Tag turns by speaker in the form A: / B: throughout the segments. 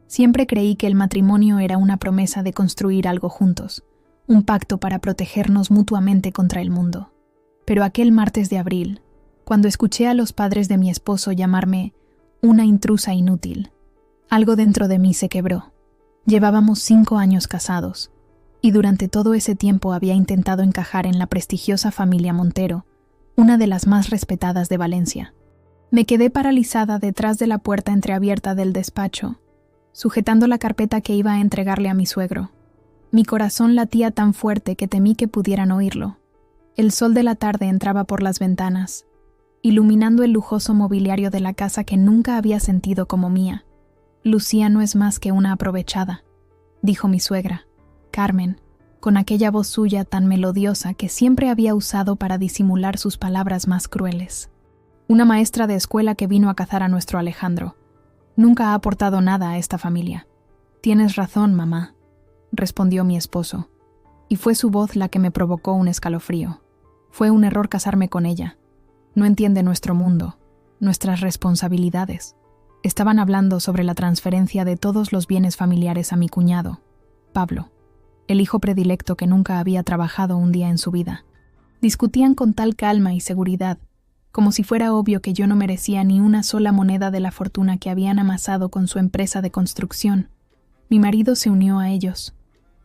A: Siempre creí que el matrimonio era una promesa de construir algo juntos, un pacto para protegernos mutuamente contra el mundo. Pero aquel martes de abril, cuando escuché a los padres de mi esposo llamarme una intrusa inútil, algo dentro de mí se quebró. Llevábamos 5 años casados, y durante todo ese tiempo había intentado encajar en la prestigiosa familia Montero, una de las más respetadas de Valencia. Me quedé paralizada detrás de la puerta entreabierta del despacho, sujetando la carpeta que iba a entregarle a mi suegro. Mi corazón latía tan fuerte que temí que pudieran oírlo. El sol de la tarde entraba por las ventanas, iluminando el lujoso mobiliario de la casa que nunca había sentido como mía. Lucía no es más que una aprovechada, dijo mi suegra, Carmen, con aquella voz suya tan melodiosa que siempre había usado para disimular sus palabras más crueles. Una maestra de escuela que vino a cazar a nuestro Alejandro. Nunca ha aportado nada a esta familia. Tienes razón, mamá, respondió mi esposo, y fue su voz la que me provocó un escalofrío. Fue un error casarme con ella. No entiende nuestro mundo, nuestras responsabilidades. Estaban hablando sobre la transferencia de todos los bienes familiares a mi cuñado, Pablo, el hijo predilecto que nunca había trabajado un día en su vida. Discutían con tal calma y seguridad, como si fuera obvio que yo no merecía ni una sola moneda de la fortuna que habían amasado con su empresa de construcción. Mi marido se unió a ellos,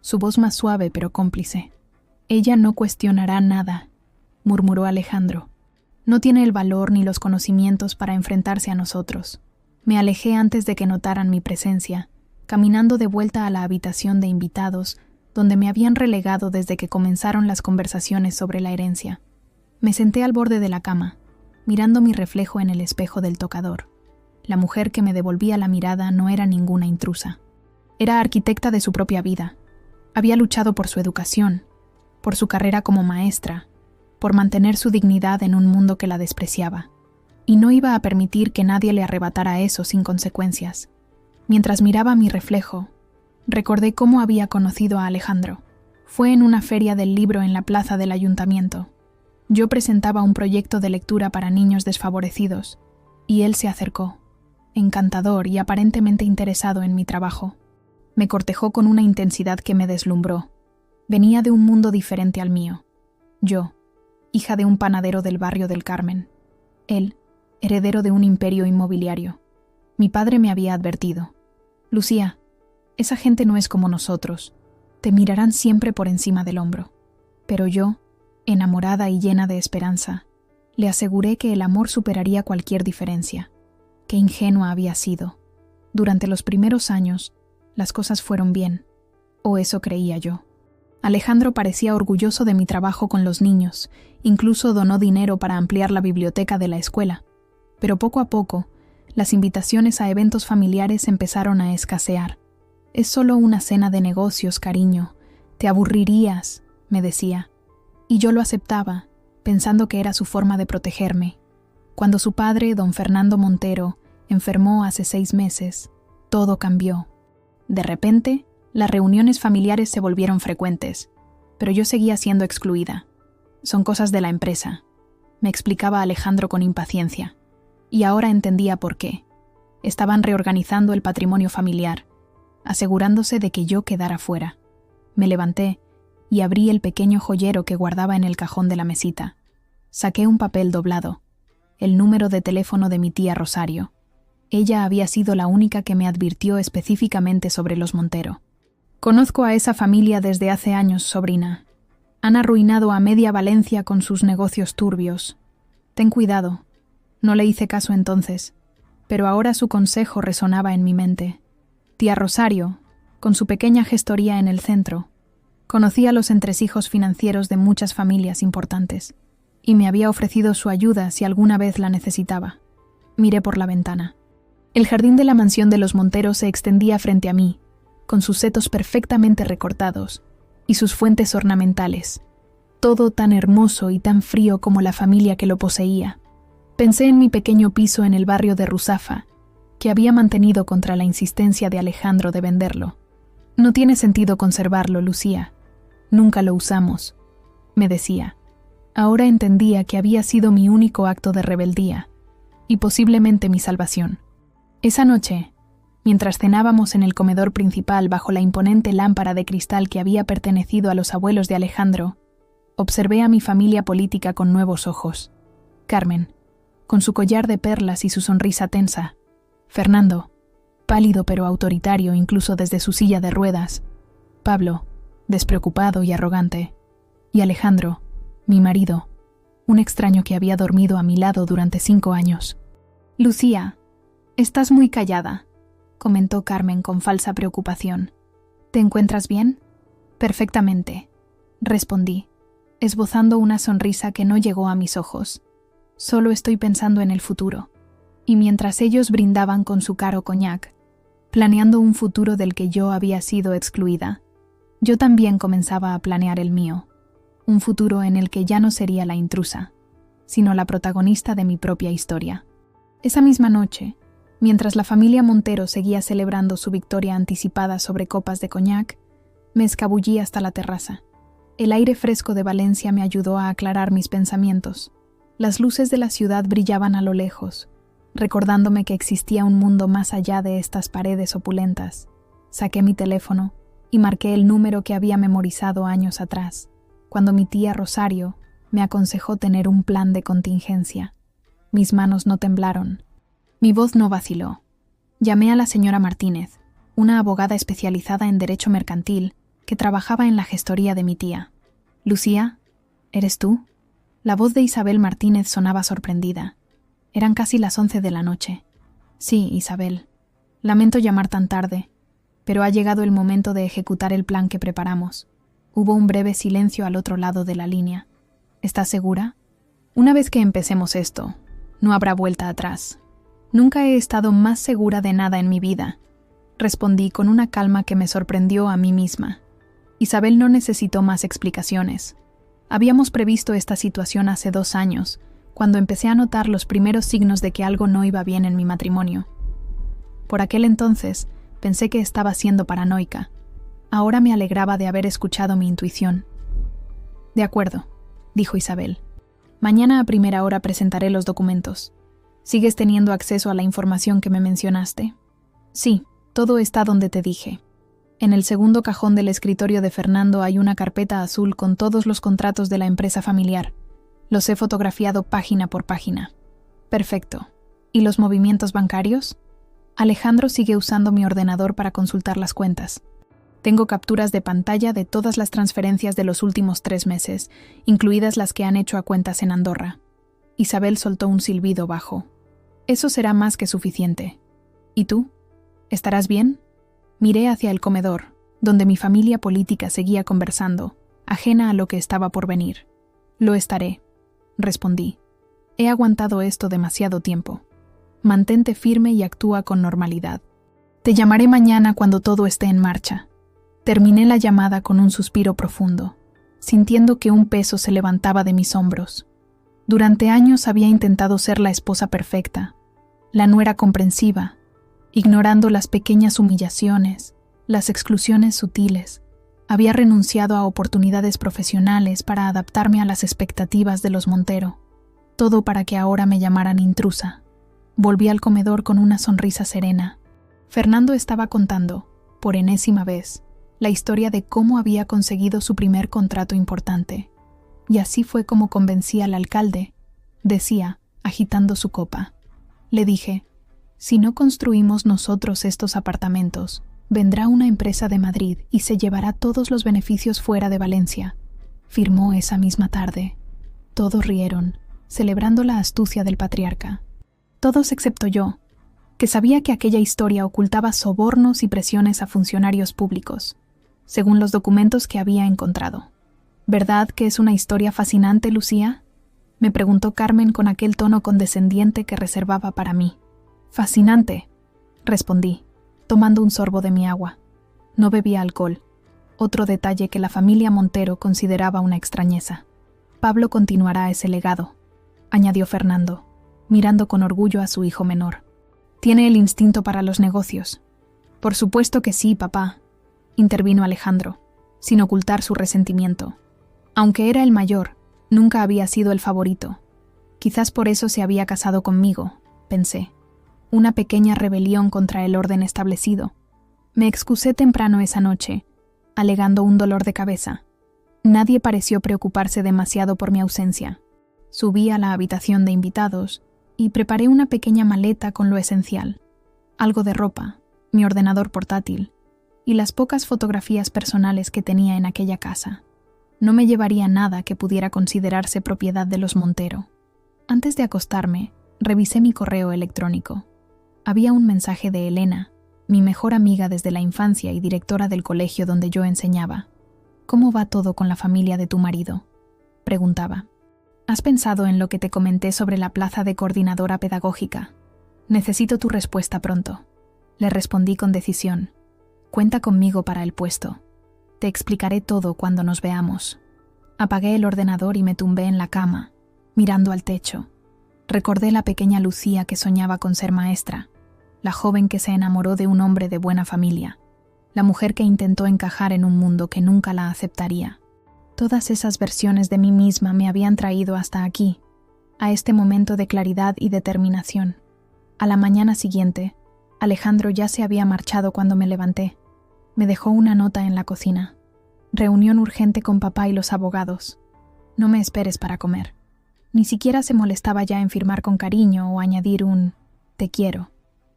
A: su voz más suave pero cómplice. Ella no cuestionará nada, murmuró Alejandro. No tiene el valor ni los conocimientos para enfrentarse a nosotros. Me alejé antes de que notaran mi presencia, caminando de vuelta a la habitación de invitados, donde me habían relegado desde que comenzaron las conversaciones sobre la herencia. Me senté al borde de la cama, mirando mi reflejo en el espejo del tocador. La mujer que me devolvía la mirada no era ninguna intrusa. Era arquitecta de su propia vida. Había luchado por su educación, por su carrera como maestra, por mantener su dignidad en un mundo que la despreciaba. Y no iba a permitir que nadie le arrebatara eso sin consecuencias. Mientras miraba mi reflejo, recordé cómo había conocido a Alejandro. Fue en una feria del libro en la plaza del ayuntamiento. Yo presentaba un proyecto de lectura para niños desfavorecidos, y él se acercó, encantador y aparentemente interesado en mi trabajo. Me cortejó con una intensidad que me deslumbró. Venía de un mundo diferente al mío. Yo, hija de un panadero del barrio del Carmen. Él, heredero de un imperio inmobiliario. Mi padre me había advertido: Lucía, esa gente no es como nosotros. Te mirarán siempre por encima del hombro. Pero yo, enamorada y llena de esperanza, le aseguré que el amor superaría cualquier diferencia. Qué ingenua había sido. Durante los primeros años, las cosas fueron bien, o eso creía yo. Alejandro parecía orgulloso de mi trabajo con los niños, incluso donó dinero para ampliar la biblioteca de la escuela. Pero poco a poco, las invitaciones a eventos familiares empezaron a escasear. Es solo una cena de negocios, cariño. Te aburrirías, me decía. Y yo lo aceptaba, pensando que era su forma de protegerme. Cuando su padre, don Fernando Montero, enfermó hace 6 meses, todo cambió. De repente, las reuniones familiares se volvieron frecuentes, pero yo seguía siendo excluida. Son cosas de la empresa, me explicaba Alejandro con impaciencia. Y ahora entendía por qué. Estaban reorganizando el patrimonio familiar, asegurándose de que yo quedara fuera. Me levanté y abrí el pequeño joyero que guardaba en el cajón de la mesita. Saqué un papel doblado, el número de teléfono de mi tía Rosario. Ella había sido la única que me advirtió específicamente sobre los Montero. Conozco a esa familia desde hace años, sobrina. Han arruinado a media Valencia con sus negocios turbios. Ten cuidado. No le hice caso entonces, pero ahora su consejo resonaba en mi mente. Tía Rosario, con su pequeña gestoría en el centro, conocía los entresijos financieros de muchas familias importantes, y me había ofrecido su ayuda si alguna vez la necesitaba. Miré por la ventana. El jardín de la mansión de los Montero se extendía frente a mí, con sus setos perfectamente recortados y sus fuentes ornamentales, todo tan hermoso y tan frío como la familia que lo poseía. Pensé en mi pequeño piso en el barrio de Ruzafa, que había mantenido contra la insistencia de Alejandro de venderlo. No tiene sentido conservarlo, Lucía. Nunca lo usamos, me decía. Ahora entendía que había sido mi único acto de rebeldía, y posiblemente mi salvación. Esa noche, Mientras cenábamos en el comedor principal bajo la imponente lámpara de cristal que había pertenecido a los abuelos de Alejandro, observé a mi familia política con nuevos ojos. Carmen, con su collar de perlas y su sonrisa tensa. Fernando, pálido pero autoritario incluso desde su silla de ruedas. Pablo, despreocupado y arrogante. Y Alejandro, mi marido, un extraño que había dormido a mi lado durante 5 años. «Lucía, estás muy callada», comentó Carmen con falsa preocupación. «¿Te encuentras bien?» «Perfectamente», respondí, esbozando una sonrisa que no llegó a mis ojos. «Solo estoy pensando en el futuro». Y mientras ellos brindaban con su caro coñac, planeando un futuro del que yo había sido excluida, yo también comenzaba a planear el mío. Un futuro en el que ya no sería la intrusa, sino la protagonista de mi propia historia. Esa misma noche, mientras la familia Montero seguía celebrando su victoria anticipada sobre copas de coñac, me escabullí hasta la terraza. El aire fresco de Valencia me ayudó a aclarar mis pensamientos. Las luces de la ciudad brillaban a lo lejos, recordándome que existía un mundo más allá de estas paredes opulentas. Saqué mi teléfono y marqué el número que había memorizado años atrás, cuando mi tía Rosario me aconsejó tener un plan de contingencia. Mis manos no temblaron. Mi voz no vaciló. Llamé a la señora Martínez, una abogada especializada en derecho mercantil que trabajaba en la gestoría de mi tía. «Lucía, ¿eres tú?» La voz de Isabel Martínez sonaba sorprendida. Eran casi las 11 de la noche. «Sí, Isabel. Lamento llamar tan tarde, pero ha llegado el momento de ejecutar el plan que preparamos». Hubo un breve silencio al otro lado de la línea. «¿Estás segura?» «Una vez que empecemos esto, no habrá vuelta atrás». «Nunca he estado más segura de nada en mi vida», respondí con una calma que me sorprendió a mí misma. Isabel no necesitó más explicaciones. Habíamos previsto esta situación hace 2 años, cuando empecé a notar los primeros signos de que algo no iba bien en mi matrimonio. Por aquel entonces, pensé que estaba siendo paranoica. Ahora me alegraba de haber escuchado mi intuición. «De acuerdo», dijo Isabel. «Mañana a primera hora presentaré los documentos. ¿Sigues teniendo acceso a la información que me mencionaste?» «Sí, todo está donde te dije. En el segundo cajón del escritorio de Fernando hay una carpeta azul con todos los contratos de la empresa familiar. Los he fotografiado página por página». «Perfecto. ¿Y los movimientos bancarios?» Alejandro sigue usando mi ordenador para consultar las cuentas. Tengo capturas de pantalla de todas las transferencias de los últimos 3 meses, incluidas las que han hecho a cuentas en Andorra. Isabel soltó un silbido bajo. «Eso será más que suficiente. ¿Y tú? ¿Estarás bien?» Miré hacia el comedor, donde mi familia política seguía conversando, ajena a lo que estaba por venir. «Lo estaré», respondí. «He aguantado esto demasiado tiempo. Mantente firme y actúa con normalidad. Te llamaré mañana cuando todo esté en marcha». Terminé la llamada con un suspiro profundo, sintiendo que un peso se levantaba de mis hombros. Durante años había intentado ser la esposa perfecta, la nuera comprensiva, ignorando las pequeñas humillaciones, las exclusiones sutiles. Había renunciado a oportunidades profesionales para adaptarme a las expectativas de los Montero, todo para que ahora me llamaran intrusa. Volví al comedor con una sonrisa serena. Fernando estaba contando, por enésima vez, la historia de cómo había conseguido su primer contrato importante. Y así fue como convencí al alcalde, decía, agitando su copa. Le dije, si no construimos nosotros estos apartamentos, vendrá una empresa de Madrid y se llevará todos los beneficios fuera de Valencia. Firmó esa misma tarde. Todos rieron, celebrando la astucia del patriarca. Todos excepto yo, que sabía que aquella historia ocultaba sobornos y presiones a funcionarios públicos, según los documentos que había encontrado. ¿Verdad que es una historia fascinante, Lucía?, me preguntó Carmen con aquel tono condescendiente que reservaba para mí. Fascinante, respondí, tomando un sorbo de mi agua. No bebía alcohol, otro detalle que la familia Montero consideraba una extrañeza. Pablo continuará ese legado, añadió Fernando, mirando con orgullo a su hijo menor. Tiene el instinto para los negocios. Por supuesto que sí, papá, intervino Alejandro, sin ocultar su resentimiento. Aunque era el mayor, nunca había sido el favorito. Quizás por eso se había casado conmigo, pensé. una pequeña rebelión contra el orden establecido. Me excusé temprano esa noche, alegando un dolor de cabeza. Nadie pareció preocuparse demasiado por mi ausencia. Subí a la habitación de invitados y preparé una pequeña maleta con lo esencial: algo de ropa, mi ordenador portátil y las pocas fotografías personales que tenía en aquella casa. No me llevaría nada que pudiera considerarse propiedad de los Montero. Antes de acostarme, revisé mi correo electrónico. Había un mensaje de Elena, mi mejor amiga desde la infancia y directora del colegio donde yo enseñaba. «¿Cómo va todo con la familia de tu marido?», preguntaba. «¿Has pensado en lo que te comenté sobre la plaza de coordinadora pedagógica? Necesito tu respuesta pronto». Le respondí con decisión. «Cuenta conmigo para el puesto. Te explicaré todo cuando nos veamos». Apagué el ordenador y me tumbé en la cama, mirando al techo. Recordé la pequeña Lucía que soñaba con ser maestra, la joven que se enamoró de un hombre de buena familia, la mujer que intentó encajar en un mundo que nunca la aceptaría. Todas esas versiones de mí misma me habían traído hasta aquí, a este momento de claridad y determinación. A la mañana siguiente, Alejandro ya se había marchado cuando me levanté. Me dejó una nota en la cocina. «Reunión urgente con papá y los abogados. No me esperes para comer». Ni siquiera se molestaba ya en firmar con cariño o añadir un «te quiero».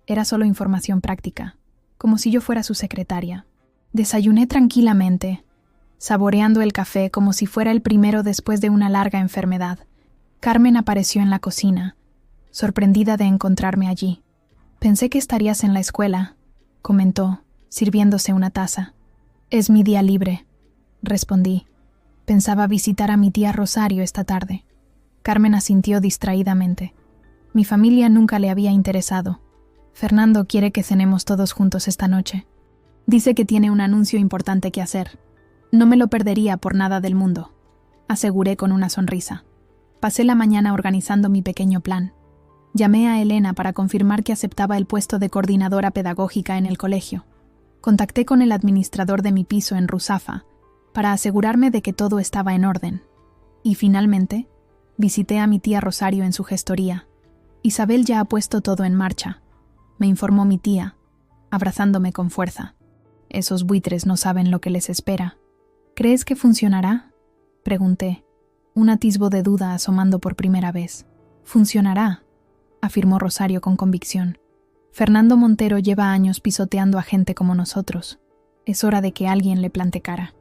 A: Era solo información práctica, como si yo fuera su secretaria. Desayuné tranquilamente, saboreando el café como si fuera el primero después de una larga enfermedad. Carmen apareció en la cocina, sorprendida de encontrarme allí. «Pensé que estarías en la escuela», comentó, sirviéndose una taza. «Es mi día libre», respondí. «Pensaba visitar a mi tía Rosario esta tarde». Carmen asintió distraídamente. Mi familia nunca le había interesado. «Fernando quiere que cenemos todos juntos esta noche. Dice que tiene un anuncio importante que hacer. No me lo perdería por nada del mundo», aseguré con una sonrisa. Pasé la mañana organizando mi pequeño plan. Llamé a Elena para confirmar que aceptaba el puesto de coordinadora pedagógica en el colegio. Contacté con el administrador de mi piso en Ruzafa para asegurarme de que todo estaba en orden. Y finalmente, visité a mi tía Rosario en su gestoría. «Isabel ya ha puesto todo en marcha», me informó mi tía, abrazándome con fuerza. «Esos buitres no saben lo que les espera». «¿Crees que funcionará?», pregunté, un atisbo de duda asomando por primera vez. «Funcionará», afirmó Rosario con convicción. «Fernando Montero lleva años pisoteando a gente como nosotros. Es hora de que alguien le plante cara».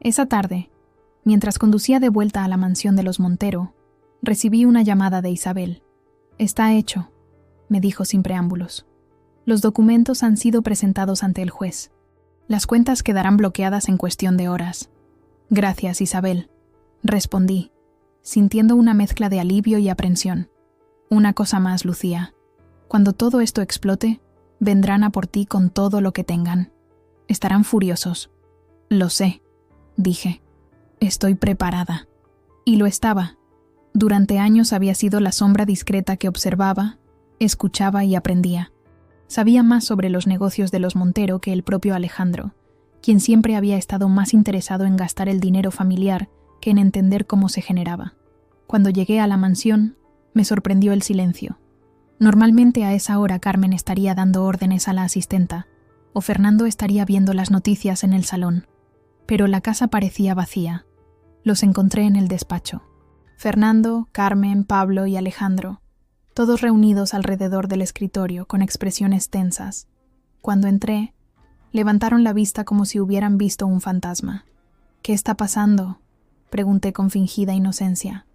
A: Esa tarde, mientras conducía de vuelta a la mansión de los Montero, recibí una llamada de Isabel. «Está hecho», me dijo sin preámbulos. «Los documentos han sido presentados ante el juez. Las cuentas quedarán bloqueadas en cuestión de horas». «Gracias, Isabel», respondí, sintiendo una mezcla de alivio y aprensión. «Una cosa más, Lucía. Cuando todo esto explote, vendrán a por ti con todo lo que tengan. Estarán furiosos». «Lo sé», dije. «Estoy preparada». Y lo estaba. Durante años había sido la sombra discreta que observaba, escuchaba y aprendía. Sabía más sobre los negocios de los Montero que el propio Alejandro, quien siempre había estado más interesado en gastar el dinero familiar que en entender cómo se generaba. Cuando llegué a la mansión, me sorprendió el silencio. Normalmente a esa hora Carmen estaría dando órdenes a la asistenta, o Fernando estaría viendo las noticias en el salón. Pero la casa parecía vacía. Los encontré en el despacho. Fernando, Carmen, Pablo y Alejandro, todos reunidos alrededor del escritorio con expresiones tensas. Cuando entré, levantaron la vista como si hubieran visto un fantasma. «¿Qué está pasando?», pregunté con fingida inocencia.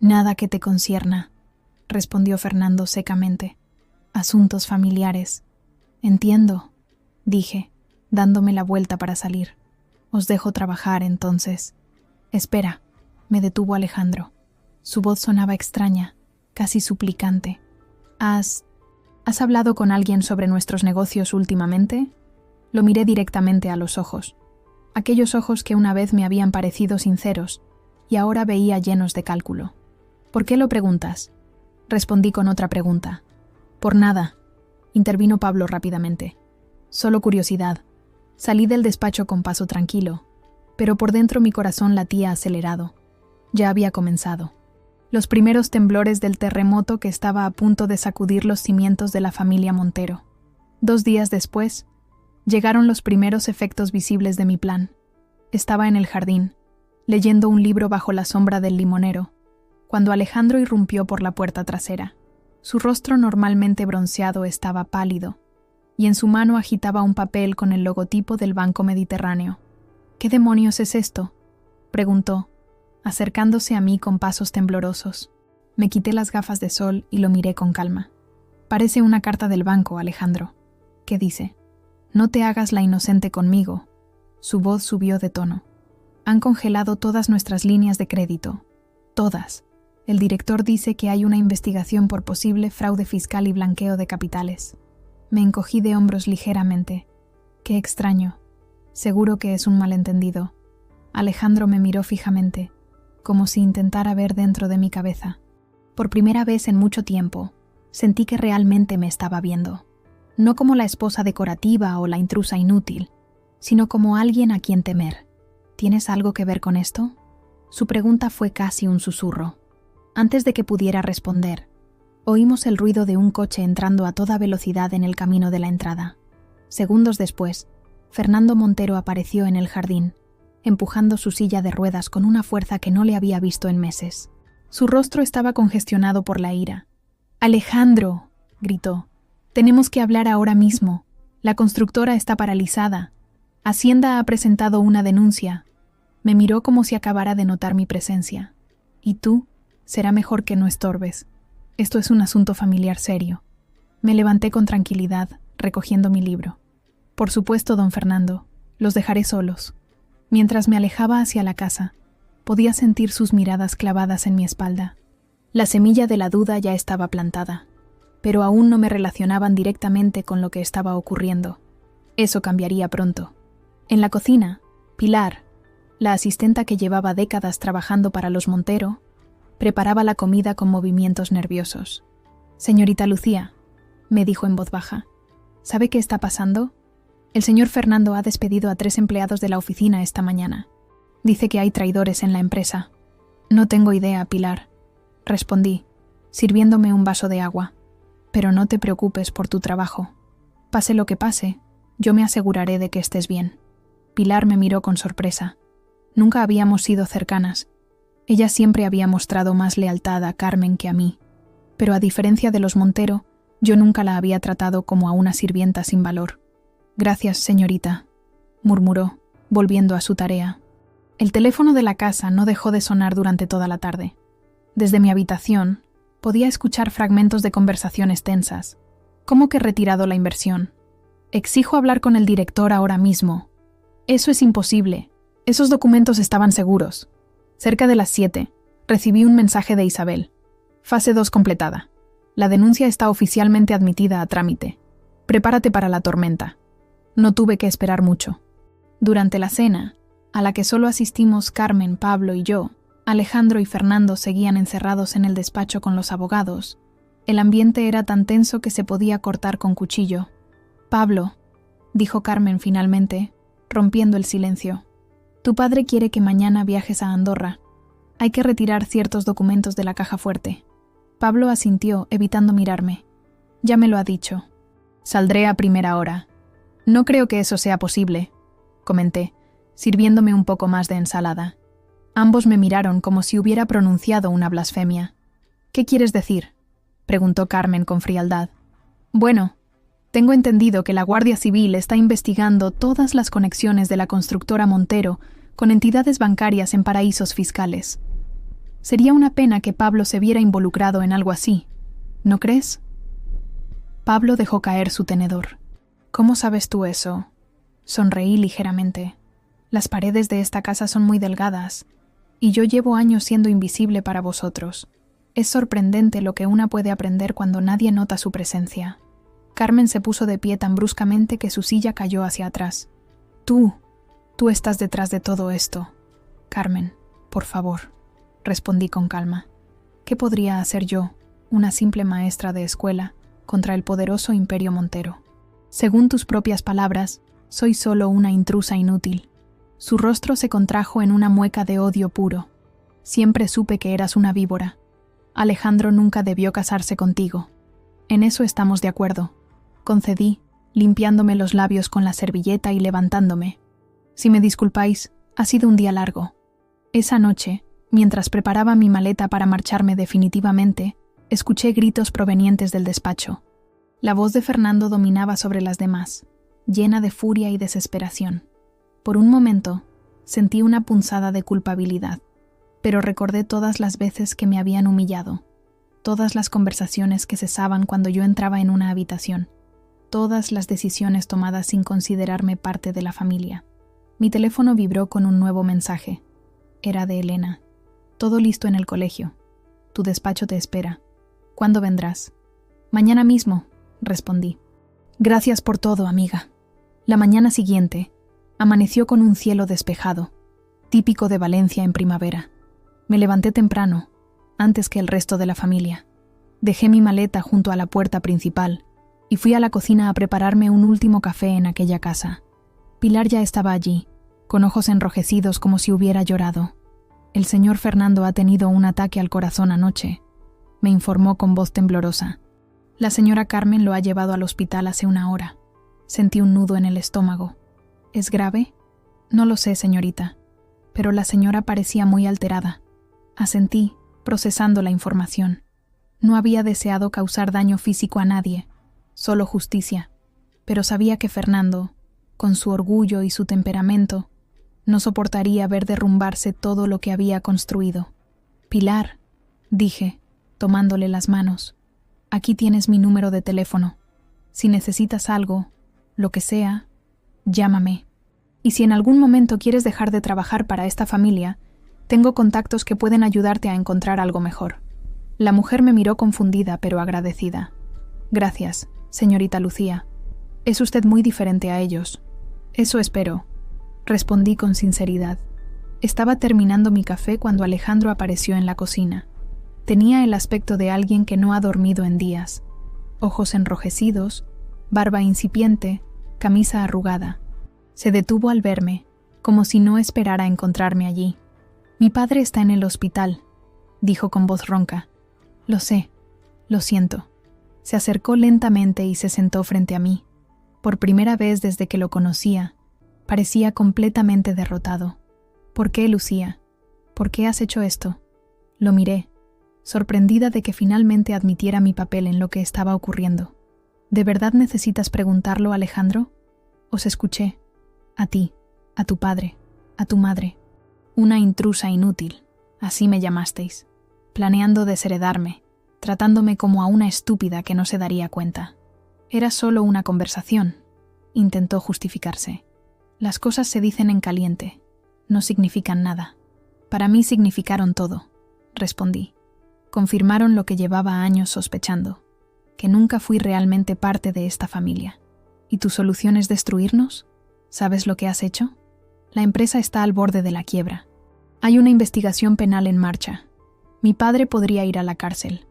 A: «Nada que te concierna», respondió Fernando secamente. «Asuntos familiares». «Entiendo», dije, dándome la vuelta para salir. «Os dejo trabajar, entonces». «Espera», me detuvo Alejandro. Su voz sonaba extraña, casi suplicante. ¿Has hablado con alguien sobre nuestros negocios últimamente?» Lo miré directamente a los ojos. Aquellos ojos que una vez me habían parecido sinceros y ahora veía llenos de cálculo. «¿Por qué lo preguntas?», respondí con otra pregunta. «Por nada», intervino Pablo rápidamente. «Solo curiosidad». Salí del despacho con paso tranquilo, pero por dentro mi corazón latía acelerado. Ya había comenzado. Los primeros temblores del terremoto que estaba a punto de sacudir los cimientos de la familia Montero. 2 días después, llegaron los primeros efectos visibles de mi plan. Estaba en el jardín, leyendo un libro bajo la sombra del limonero, cuando Alejandro irrumpió por la puerta trasera. Su rostro normalmente bronceado estaba pálido, y en su mano agitaba un papel con el logotipo del Banco Mediterráneo. «¿Qué demonios es esto?», preguntó, acercándose a mí con pasos temblorosos. Me quité las gafas de sol y lo miré con calma. «Parece una carta del banco, Alejandro. ¿Qué dice? No te hagas la inocente conmigo». Su voz subió de tono. «Han congelado todas nuestras líneas de crédito. Todas. El director dice que hay una investigación por posible fraude fiscal y blanqueo de capitales». Me encogí de hombros ligeramente. «Qué extraño. Seguro que es un malentendido». Alejandro me miró fijamente, como si intentara ver dentro de mi cabeza. Por primera vez en mucho tiempo, sentí que realmente me estaba viendo. No como la esposa decorativa o la intrusa inútil, sino como alguien a quien temer. «¿Tienes algo que ver con esto?». Su pregunta fue casi un susurro. Antes de que pudiera responder, oímos el ruido de un coche entrando a toda velocidad en el camino de la entrada. Segundos después, Fernando Montero apareció en el jardín, empujando su silla de ruedas con una fuerza que no le había visto en meses. Su rostro estaba congestionado por la ira. «Alejandro», gritó, «tenemos que hablar ahora mismo. La constructora está paralizada. Hacienda ha presentado una denuncia». Me miró como si acabara de notar mi presencia. «¿Y tú? Será mejor que no estorbes. Esto es un asunto familiar serio». Me levanté con tranquilidad, recogiendo mi libro. «Por supuesto, don Fernando, los dejaré solos». Mientras me alejaba hacia la casa, podía sentir sus miradas clavadas en mi espalda. La semilla de la duda ya estaba plantada, pero aún no me relacionaban directamente con lo que estaba ocurriendo. Eso cambiaría pronto. En la cocina, Pilar, la asistenta que llevaba décadas trabajando para los Montero, preparaba la comida con movimientos nerviosos. «Señorita Lucía», me dijo en voz baja, «¿sabe qué está pasando? El señor Fernando ha despedido a 3 empleados de la oficina esta mañana. Dice que hay traidores en la empresa». «No tengo idea, Pilar», respondí, sirviéndome un vaso de agua. «Pero no te preocupes por tu trabajo. Pase lo que pase, yo me aseguraré de que estés bien». Pilar me miró con sorpresa. Nunca habíamos sido cercanas. Ella siempre había mostrado más lealtad a Carmen que a mí, pero a diferencia de los Montero, yo nunca la había tratado como a una sirvienta sin valor. «Gracias, señorita», murmuró, volviendo a su tarea. El teléfono de la casa no dejó de sonar durante toda la tarde. Desde mi habitación, podía escuchar fragmentos de conversaciones tensas. «¿Cómo que retirado la inversión? Exijo hablar con el director ahora mismo». «Eso es imposible. Esos documentos estaban seguros». Cerca de las 7, recibí un mensaje de Isabel. «Fase 2 completada. La denuncia está oficialmente admitida a trámite. Prepárate para la tormenta». No tuve que esperar mucho. Durante la cena, a la que solo asistimos Carmen, Pablo y yo, Alejandro y Fernando seguían encerrados en el despacho con los abogados. El ambiente era tan tenso que se podía cortar con cuchillo. «Pablo», dijo Carmen finalmente, rompiendo el silencio, «tu padre quiere que mañana viajes a Andorra. Hay que retirar ciertos documentos de la caja fuerte». Pablo asintió, evitando mirarme. «Ya me lo ha dicho. Saldré a primera hora». «No creo que eso sea posible», comenté, sirviéndome un poco más de ensalada. Ambos me miraron como si hubiera pronunciado una blasfemia. «¿Qué quieres decir?», preguntó Carmen con frialdad. «Bueno, tengo entendido que la Guardia Civil está investigando todas las conexiones de la constructora Montero con entidades bancarias en paraísos fiscales. Sería una pena que Pablo se viera involucrado en algo así, ¿no crees?». Pablo dejó caer su tenedor. «¿Cómo sabes tú eso?». Sonreí ligeramente. «Las paredes de esta casa son muy delgadas, y yo llevo años siendo invisible para vosotros. Es sorprendente lo que una puede aprender cuando nadie nota su presencia». Carmen se puso de pie tan bruscamente que su silla cayó hacia atrás. Tú estás detrás de todo esto». «Carmen, por favor», respondí con calma. «¿Qué podría hacer yo, una simple maestra de escuela, contra el poderoso Imperio Montero? Según tus propias palabras, soy solo una intrusa inútil». Su rostro se contrajo en una mueca de odio puro. «Siempre supe que eras una víbora. Alejandro nunca debió casarse contigo. En eso estamos de acuerdo, concedí, limpiándome los labios con la servilleta y levantándome. Si me disculpáis, ha sido un día largo. Esa noche, mientras preparaba mi maleta para marcharme definitivamente, escuché gritos provenientes del despacho. La voz de Fernando dominaba sobre las demás, llena de furia y desesperación. Por un momento, sentí una punzada de culpabilidad, pero recordé todas las veces que me habían humillado, todas las conversaciones que cesaban cuando yo entraba en una habitación, todas las decisiones tomadas sin considerarme parte de la familia. Mi teléfono vibró con un nuevo mensaje. Era de Elena. Todo listo en el colegio. Tu despacho te espera. ¿Cuándo vendrás? Mañana mismo, respondí. Gracias por todo, amiga. La mañana siguiente, amaneció con un cielo despejado, típico de Valencia en primavera. Me levanté temprano, antes que el resto de la familia. Dejé mi maleta junto a la puerta principal y fui a la cocina a prepararme un último café en aquella casa. Pilar ya estaba allí, con ojos enrojecidos como si hubiera llorado. El señor Fernando ha tenido un ataque al corazón anoche, me informó con voz temblorosa. La señora Carmen lo ha llevado al hospital hace una hora. Sentí un nudo en el estómago. ¿Es grave? No lo sé, señorita, pero la señora parecía muy alterada. Asentí, procesando la información. No había deseado causar daño físico a nadie, solo justicia, pero sabía que Fernando, con su orgullo y su temperamento, no soportaría ver derrumbarse todo lo que había construido. Pilar, dije, tomándole las manos, aquí tienes mi número de teléfono. Si necesitas algo, lo que sea, llámame. Y si en algún momento quieres dejar de trabajar para esta familia, tengo contactos que pueden ayudarte a encontrar algo mejor. La mujer me miró confundida pero agradecida. Gracias, señorita Lucía. Es usted muy diferente a ellos. Eso espero, respondí con sinceridad. Estaba terminando mi café cuando Alejandro apareció en la cocina. Tenía el aspecto de alguien que no ha dormido en días. Ojos enrojecidos, barba incipiente, camisa arrugada. Se detuvo al verme, como si no esperara encontrarme allí. Mi padre está en el hospital, dijo con voz ronca. Lo sé, lo siento. Se acercó lentamente y se sentó frente a mí. Por primera vez desde que lo conocía, parecía completamente derrotado. ¿Por qué, Lucía? ¿Por qué has hecho esto? Lo miré, sorprendida de que finalmente admitiera mi papel en lo que estaba ocurriendo. ¿De verdad necesitas preguntarlo, Alejandro? Os escuché. A ti, a tu padre, a tu madre. Una intrusa inútil, así me llamasteis, planeando desheredarme, tratándome como a una estúpida que no se daría cuenta. Era solo una conversación, intentó justificarse. Las cosas se dicen en caliente, no significan nada. Para mí significaron todo, respondí. Confirmaron lo que llevaba años sospechando, que nunca fui realmente parte de esta familia. ¿Y tu solución es destruirnos? ¿Sabes lo que has hecho? La empresa está al borde de la quiebra. Hay una investigación penal en marcha. Mi padre podría ir a la cárcel.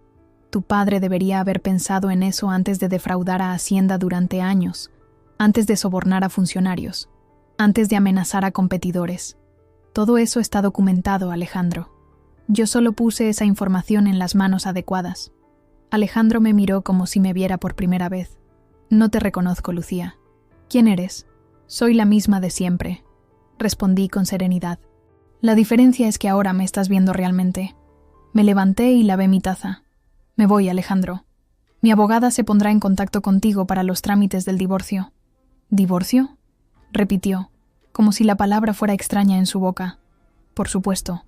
A: Tu padre debería haber pensado en eso antes de defraudar a Hacienda durante años, antes de sobornar a funcionarios, antes de amenazar a competidores. Todo eso está documentado, Alejandro. Yo solo puse esa información en las manos adecuadas. Alejandro me miró como si me viera por primera vez. No te reconozco, Lucía. ¿Quién eres? Soy la misma de siempre, respondí con serenidad. La diferencia es que ahora me estás viendo realmente. Me levanté y lavé mi taza. Me voy, Alejandro. Mi abogada se pondrá en contacto contigo para los trámites del divorcio. ¿Divorcio?, repitió, como si la palabra fuera extraña en su boca. Por supuesto.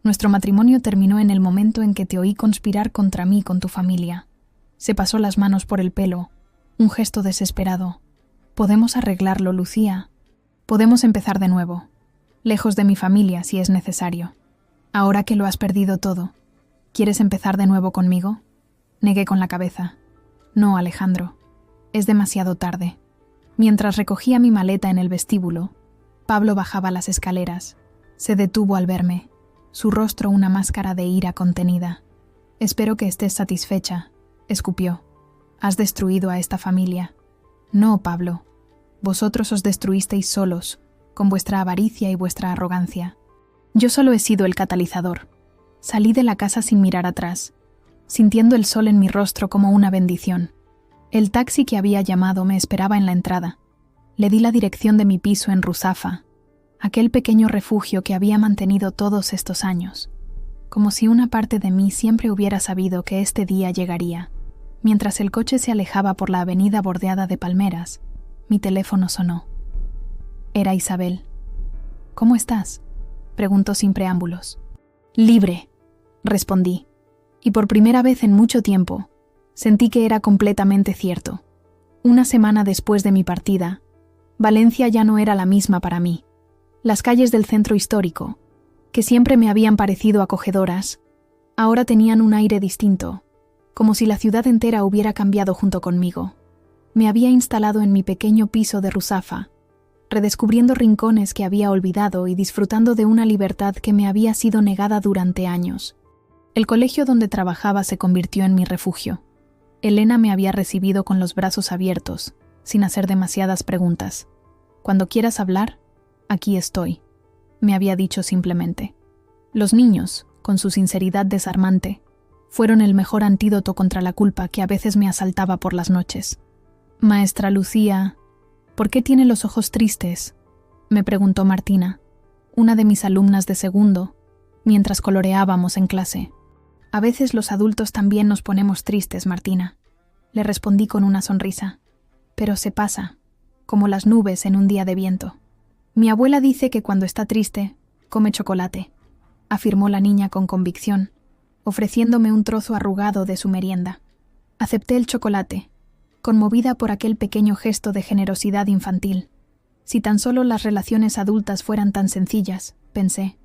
A: Nuestro matrimonio terminó en el momento en que te oí conspirar contra mí con tu familia. Se pasó las manos por el pelo, un gesto desesperado. Podemos arreglarlo, Lucía. Podemos empezar de nuevo, lejos de mi familia si es necesario. Ahora que lo has perdido todo, ¿quieres empezar de nuevo conmigo? Negué con la cabeza. No, Alejandro. Es demasiado tarde. Mientras recogía mi maleta en el vestíbulo, Pablo bajaba las escaleras. Se detuvo al verme, su rostro una máscara de ira contenida. Espero que estés satisfecha, escupió. Has destruido a esta familia. No, Pablo. Vosotros os destruisteis solos, con vuestra avaricia y vuestra arrogancia. Yo solo he sido el catalizador. Salí de la casa sin mirar atrás, sintiendo el sol en mi rostro como una bendición. El taxi que había llamado me esperaba en la entrada. Le di la dirección de mi piso en Ruzafa, aquel pequeño refugio que había mantenido todos estos años, como si una parte de mí siempre hubiera sabido que este día llegaría. Mientras el coche se alejaba por la avenida bordeada de palmeras, mi teléfono sonó. Era Isabel. «¿Cómo estás?», preguntó sin preámbulos. «Libre», respondí, y por primera vez en mucho tiempo, sentí que era completamente cierto. Una semana después de mi partida, Valencia ya no era la misma para mí. Las calles del centro histórico, que siempre me habían parecido acogedoras, ahora tenían un aire distinto, como si la ciudad entera hubiera cambiado junto conmigo. Me había instalado en mi pequeño piso de Ruzafa, redescubriendo rincones que había olvidado y disfrutando de una libertad que me había sido negada durante años. El colegio donde trabajaba se convirtió en mi refugio. Elena me había recibido con los brazos abiertos, sin hacer demasiadas preguntas. «Cuando quieras hablar, aquí estoy», me había dicho simplemente. Los niños, con su sinceridad desarmante, fueron el mejor antídoto contra la culpa que a veces me asaltaba por las noches. «Maestra Lucía, ¿por qué tiene los ojos tristes?», me preguntó Martina, una de mis alumnas de segundo, mientras coloreábamos en clase. «A veces los adultos también nos ponemos tristes, Martina», le respondí con una sonrisa. «Pero se pasa, como las nubes en un día de viento. Mi abuela dice que cuando está triste, come chocolate», afirmó la niña con convicción, ofreciéndome un trozo arrugado de su merienda. Acepté el chocolate, conmovida por aquel pequeño gesto de generosidad infantil. Si tan solo las relaciones adultas fueran tan sencillas, pensé.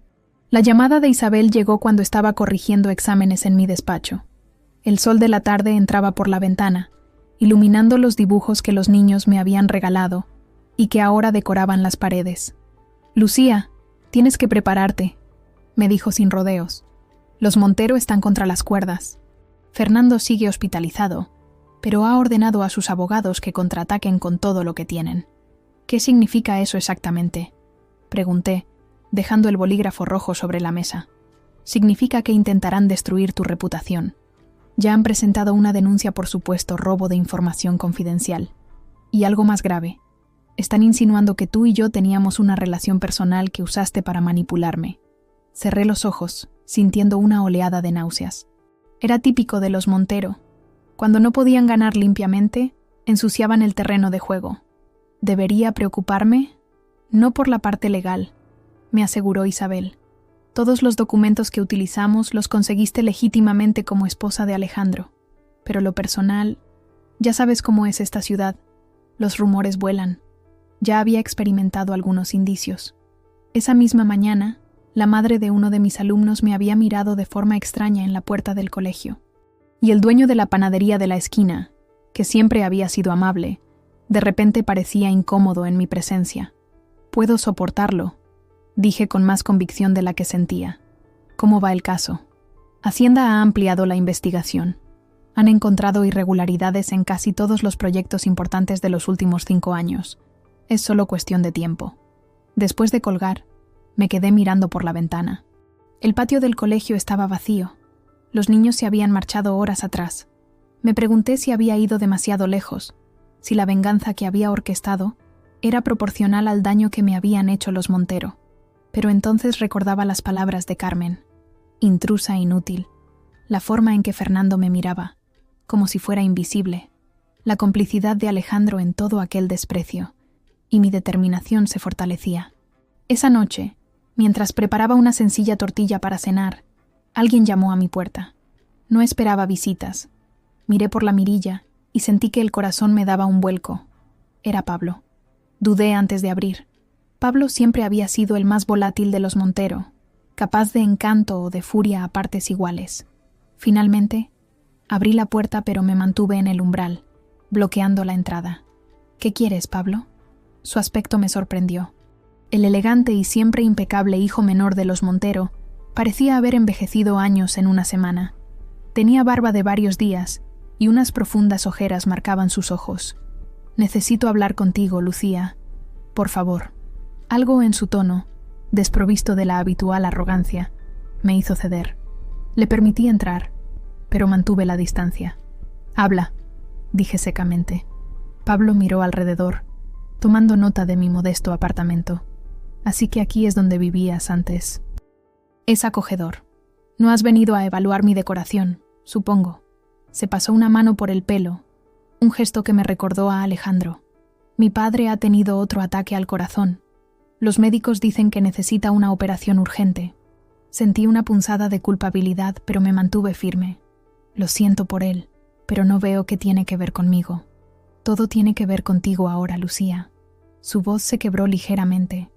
A: La llamada de Isabel llegó cuando estaba corrigiendo exámenes en mi despacho. El sol de la tarde entraba por la ventana, iluminando los dibujos que los niños me habían regalado y que ahora decoraban las paredes. «Lucía, tienes que prepararte», me dijo sin rodeos. «Los Montero están contra las cuerdas. Fernando sigue hospitalizado, pero ha ordenado a sus abogados que contraataquen con todo lo que tienen». «¿Qué significa eso exactamente?», pregunté, dejando el bolígrafo rojo sobre la mesa. «Significa que intentarán destruir tu reputación. Ya han presentado una denuncia por supuesto robo de información confidencial. Y algo más grave. Están insinuando que tú y yo teníamos una relación personal que usaste para manipularme». Cerré los ojos, sintiendo una oleada de náuseas. Era típico de los Montero. Cuando no podían ganar limpiamente, ensuciaban el terreno de juego. ¿Debería preocuparme? No por la parte legal, me aseguró Isabel. Todos los documentos que utilizamos los conseguiste legítimamente como esposa de Alejandro. Pero lo personal, ya sabes cómo es esta ciudad. Los rumores vuelan. Ya había experimentado algunos indicios. Esa misma mañana, la madre de uno de mis alumnos me había mirado de forma extraña en la puerta del colegio. Y el dueño de la panadería de la esquina, que siempre había sido amable, de repente parecía incómodo en mi presencia. «Puedo soportarlo», dije con más convicción de la que sentía. «¿Cómo va el caso?». Hacienda ha ampliado la investigación. Han encontrado irregularidades en casi todos los proyectos importantes de los últimos 5 años. Es solo cuestión de tiempo. Después de colgar, me quedé mirando por la ventana. El patio del colegio estaba vacío. Los niños se habían marchado horas atrás. Me pregunté si había ido demasiado lejos, si la venganza que había orquestado era proporcional al daño que me habían hecho los Montero. Pero entonces recordaba las palabras de Carmen. Intrusa inútil. La forma en que Fernando me miraba, como si fuera invisible. La complicidad de Alejandro en todo aquel desprecio. Y mi determinación se fortalecía. Esa noche, mientras preparaba una sencilla tortilla para cenar, alguien llamó a mi puerta. No esperaba visitas. Miré por la mirilla y sentí que el corazón me daba un vuelco. Era Pablo. Dudé antes de abrir. Pablo siempre había sido el más volátil de los Montero, capaz de encanto o de furia a partes iguales. Finalmente, abrí la puerta pero me mantuve en el umbral, bloqueando la entrada. «¿Qué quieres, Pablo?». Su aspecto me sorprendió. El elegante y siempre impecable hijo menor de los Montero parecía haber envejecido años en una semana. Tenía barba de varios días y unas profundas ojeras marcaban sus ojos. «Necesito hablar contigo, Lucía. Por favor». Algo en su tono, desprovisto de la habitual arrogancia, me hizo ceder. Le permití entrar, pero mantuve la distancia. «Habla», dije secamente. Pablo miró alrededor, tomando nota de mi modesto apartamento. «Así que aquí es donde vivías antes». «Es acogedor. No has venido a evaluar mi decoración, supongo». Se pasó una mano por el pelo, un gesto que me recordó a Alejandro. «Mi padre ha tenido otro ataque al corazón. Los médicos dicen que necesita una operación urgente». Sentí una punzada de culpabilidad, pero me mantuve firme. «Lo siento por él, pero no veo qué tiene que ver conmigo». «Todo tiene que ver contigo ahora, Lucía». Su voz se quebró ligeramente.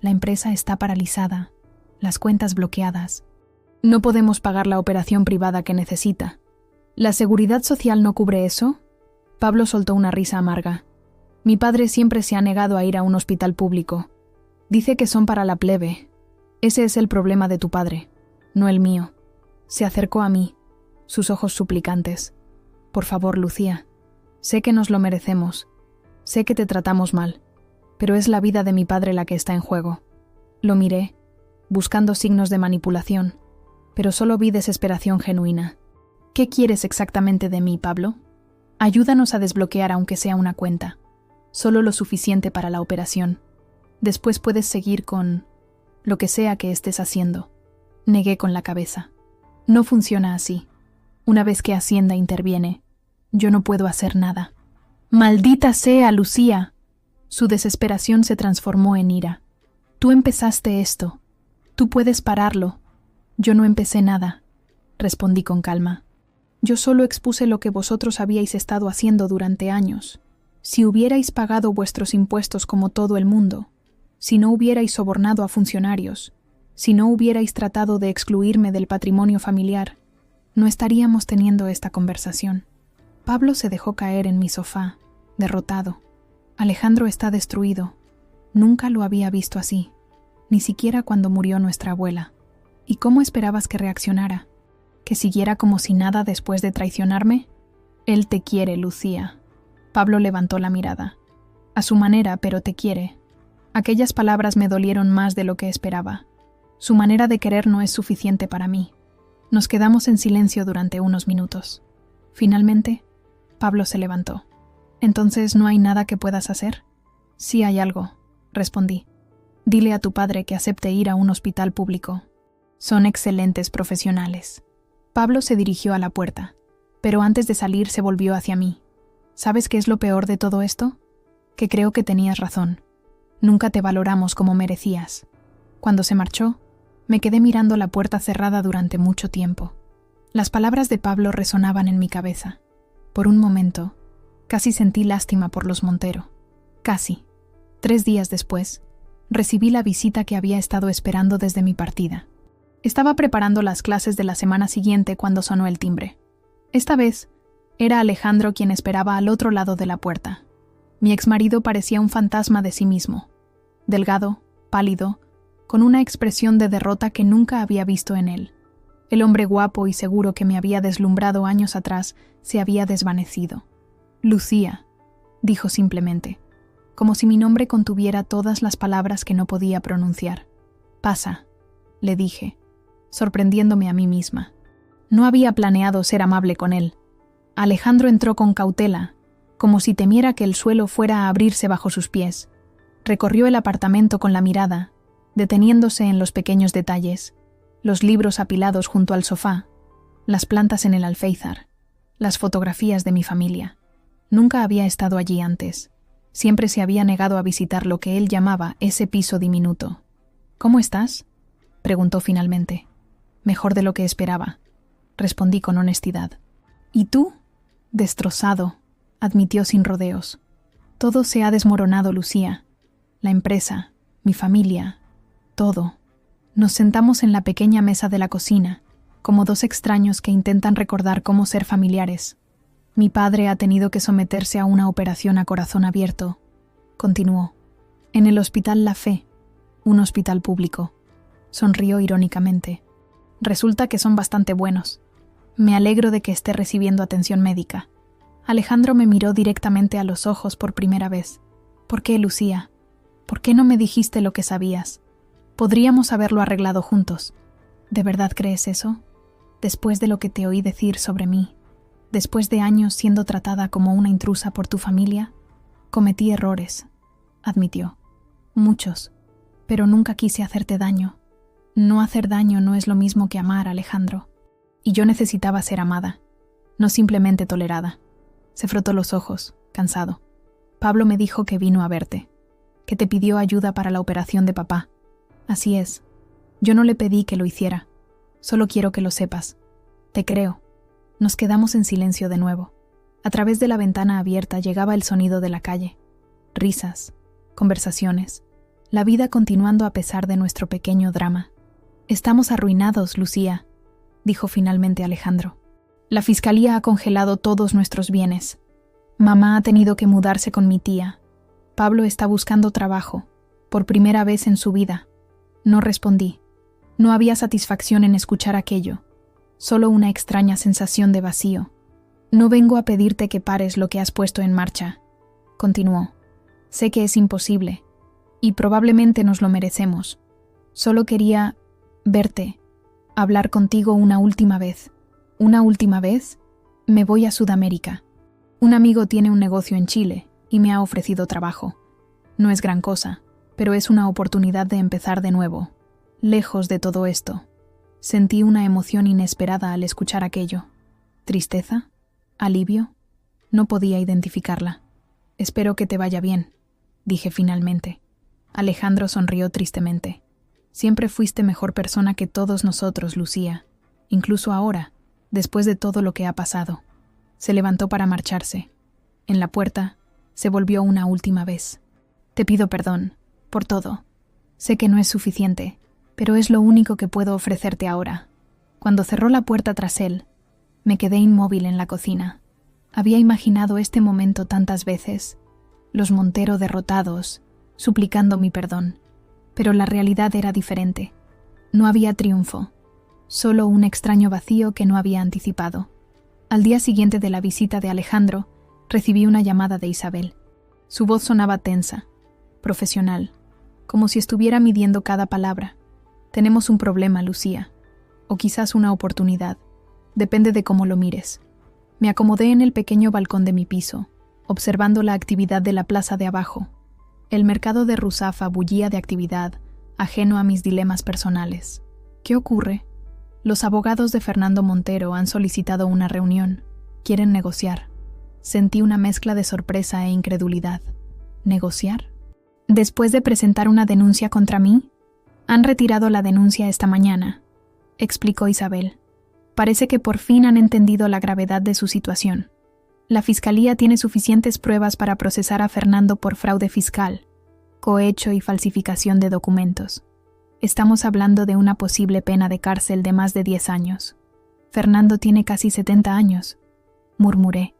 A: «La empresa está paralizada, las cuentas bloqueadas. No podemos pagar la operación privada que necesita». «¿La seguridad social no cubre eso?» Pablo soltó una risa amarga. «Mi padre siempre se ha negado a ir a un hospital público. Dice que son para la plebe. Ese es el problema de tu padre, no el mío». Se acercó a mí, sus ojos suplicantes. «Por favor, Lucía, sé que nos lo merecemos. Sé que te tratamos mal, pero es la vida de mi padre la que está en juego». Lo miré, buscando signos de manipulación, pero solo vi desesperación genuina. «¿Qué quieres exactamente de mí, Pablo? Ayúdanos a desbloquear aunque sea una cuenta. Solo lo suficiente para la operación. Después puedes seguir con lo que sea que estés haciendo». Negué con la cabeza. «No funciona así. Una vez que Hacienda interviene, yo no puedo hacer nada». «¡Maldita sea, Lucía!». Su desesperación se transformó en ira. «Tú empezaste esto. Tú puedes pararlo». «Yo no empecé nada», respondí con calma. «Yo solo expuse lo que vosotros habíais estado haciendo durante años. Si hubierais pagado vuestros impuestos como todo el mundo, si no hubierais sobornado a funcionarios, si no hubierais tratado de excluirme del patrimonio familiar, no estaríamos teniendo esta conversación». Pablo se dejó caer en mi sofá, derrotado. «Alejandro está destruido. Nunca lo había visto así, ni siquiera cuando murió nuestra abuela. ¿Y cómo esperabas que reaccionara? ¿Que siguiera como si nada después de traicionarme? Él te quiere, Lucía». Pablo levantó la mirada. «A su manera, pero te quiere». Aquellas palabras me dolieron más de lo que esperaba. Su manera de querer no es suficiente para mí. Nos quedamos en silencio durante unos minutos. Finalmente, Pablo se levantó. «¿Entonces no hay nada que puedas hacer?» «Sí hay algo», respondí. «Dile a tu padre que acepte ir a un hospital público. Son excelentes profesionales». Pablo se dirigió a la puerta, pero antes de salir se volvió hacia mí. «¿Sabes qué es lo peor de todo esto? Que creo que tenías razón. Nunca te valoramos como merecías». Cuando se marchó, me quedé mirando la puerta cerrada durante mucho tiempo. Las palabras de Pablo resonaban en mi cabeza. Por un momento, casi sentí lástima por los Montero. Casi. 3 días después, recibí la visita que había estado esperando desde mi partida. Estaba preparando las clases de la semana siguiente cuando sonó el timbre. Esta vez, era Alejandro quien esperaba al otro lado de la puerta. Mi exmarido parecía un fantasma de sí mismo. Delgado, pálido, con una expresión de derrota que nunca había visto en él. El hombre guapo y seguro que me había deslumbrado años atrás se había desvanecido. «Lucía», dijo simplemente, como si mi nombre contuviera todas las palabras que no podía pronunciar. «Pasa», le dije, sorprendiéndome a mí misma. No había planeado ser amable con él. Alejandro entró con cautela, como si temiera que el suelo fuera a abrirse bajo sus pies. Recorrió el apartamento con la mirada, deteniéndose en los pequeños detalles, los libros apilados junto al sofá, las plantas en el alféizar, las fotografías de mi familia. Nunca había estado allí antes. Siempre se había negado a visitar lo que él llamaba ese piso diminuto. «¿Cómo estás?», preguntó finalmente. «Mejor de lo que esperaba», respondí con honestidad. «¿Y tú?». «Destrozado», admitió sin rodeos. «Todo se ha desmoronado, Lucía. La empresa, mi familia, todo». Nos sentamos en la pequeña mesa de la cocina, como 2 extraños que intentan recordar cómo ser familiares. «Mi padre ha tenido que someterse a una operación a corazón abierto», continuó. «En el Hospital La Fe, un hospital público». Sonrió irónicamente. «Resulta que son bastante buenos. Me alegro de que esté recibiendo atención médica». Alejandro me miró directamente a los ojos por primera vez. «¿Por qué, Lucía? ¿Por qué no me dijiste lo que sabías? Podríamos haberlo arreglado juntos». «¿De verdad crees eso?». Después de lo que te oí decir sobre mí, después de años siendo tratada como una intrusa por tu familia, cometí errores, admitió. Muchos, pero nunca quise hacerte daño. No hacer daño no es lo mismo que amar, Alejandro. Y yo necesitaba ser amada, no simplemente tolerada. Se frotó los ojos, cansado. Pablo me dijo que vino a verte, que te pidió ayuda para la operación de papá. Así es. Yo no le pedí que lo hiciera. Solo quiero que lo sepas. Te creo. Nos quedamos en silencio de nuevo. A través de la ventana abierta llegaba el sonido de la calle. Risas, conversaciones. La vida continuando a pesar de nuestro pequeño drama. Estamos arruinados, Lucía, dijo finalmente Alejandro. La fiscalía ha congelado todos nuestros bienes. Mamá ha tenido que mudarse con mi tía. Pablo está buscando trabajo, por primera vez en su vida. No respondí. No había satisfacción en escuchar aquello, solo una extraña sensación de vacío. No vengo a pedirte que pares lo que has puesto en marcha, continuó. Sé que es imposible, y probablemente nos lo merecemos. Solo quería verte, hablar contigo una última vez. ¿Una última vez? Me voy a Sudamérica. Un amigo tiene un negocio en Chile y me ha ofrecido trabajo. No es gran cosa, pero es una oportunidad de empezar de nuevo. Lejos de todo esto. Sentí una emoción inesperada al escuchar aquello. ¿Tristeza? ¿Alivio? No podía identificarla. Espero que te vaya bien, dije finalmente. Alejandro sonrió tristemente. Siempre fuiste mejor persona que todos nosotros, Lucía. Incluso ahora, después de todo lo que ha pasado. Se levantó para marcharse. En la puerta, se volvió una última vez. Te pido perdón, por todo. Sé que no es suficiente, pero es lo único que puedo ofrecerte ahora. Cuando cerró la puerta tras él, me quedé inmóvil en la cocina. Había imaginado este momento tantas veces, los Montero derrotados, suplicando mi perdón. Pero la realidad era diferente. No había triunfo, solo un extraño vacío que no había anticipado. Al día siguiente de la visita de Alejandro, recibí una llamada de Isabel. Su voz sonaba tensa, profesional, como si estuviera midiendo cada palabra. Tenemos un problema, Lucía, o quizás una oportunidad. Depende de cómo lo mires. Me acomodé en el pequeño balcón de mi piso, observando la actividad de la plaza de abajo. El mercado de Ruzafa bullía de actividad, ajeno a mis dilemas personales. ¿Qué ocurre? Los abogados de Fernando Montero han solicitado una reunión. Quieren negociar. Sentí una mezcla de sorpresa e incredulidad. ¿Negociar? Después de presentar una denuncia contra mí, han retirado la denuncia esta mañana, explicó Isabel. Parece que por fin han entendido la gravedad de su situación. La Fiscalía tiene suficientes pruebas para procesar a Fernando por fraude fiscal, cohecho y falsificación de documentos. Estamos hablando de una posible pena de cárcel de más de 10 años. Fernando tiene casi 70 años, murmuré,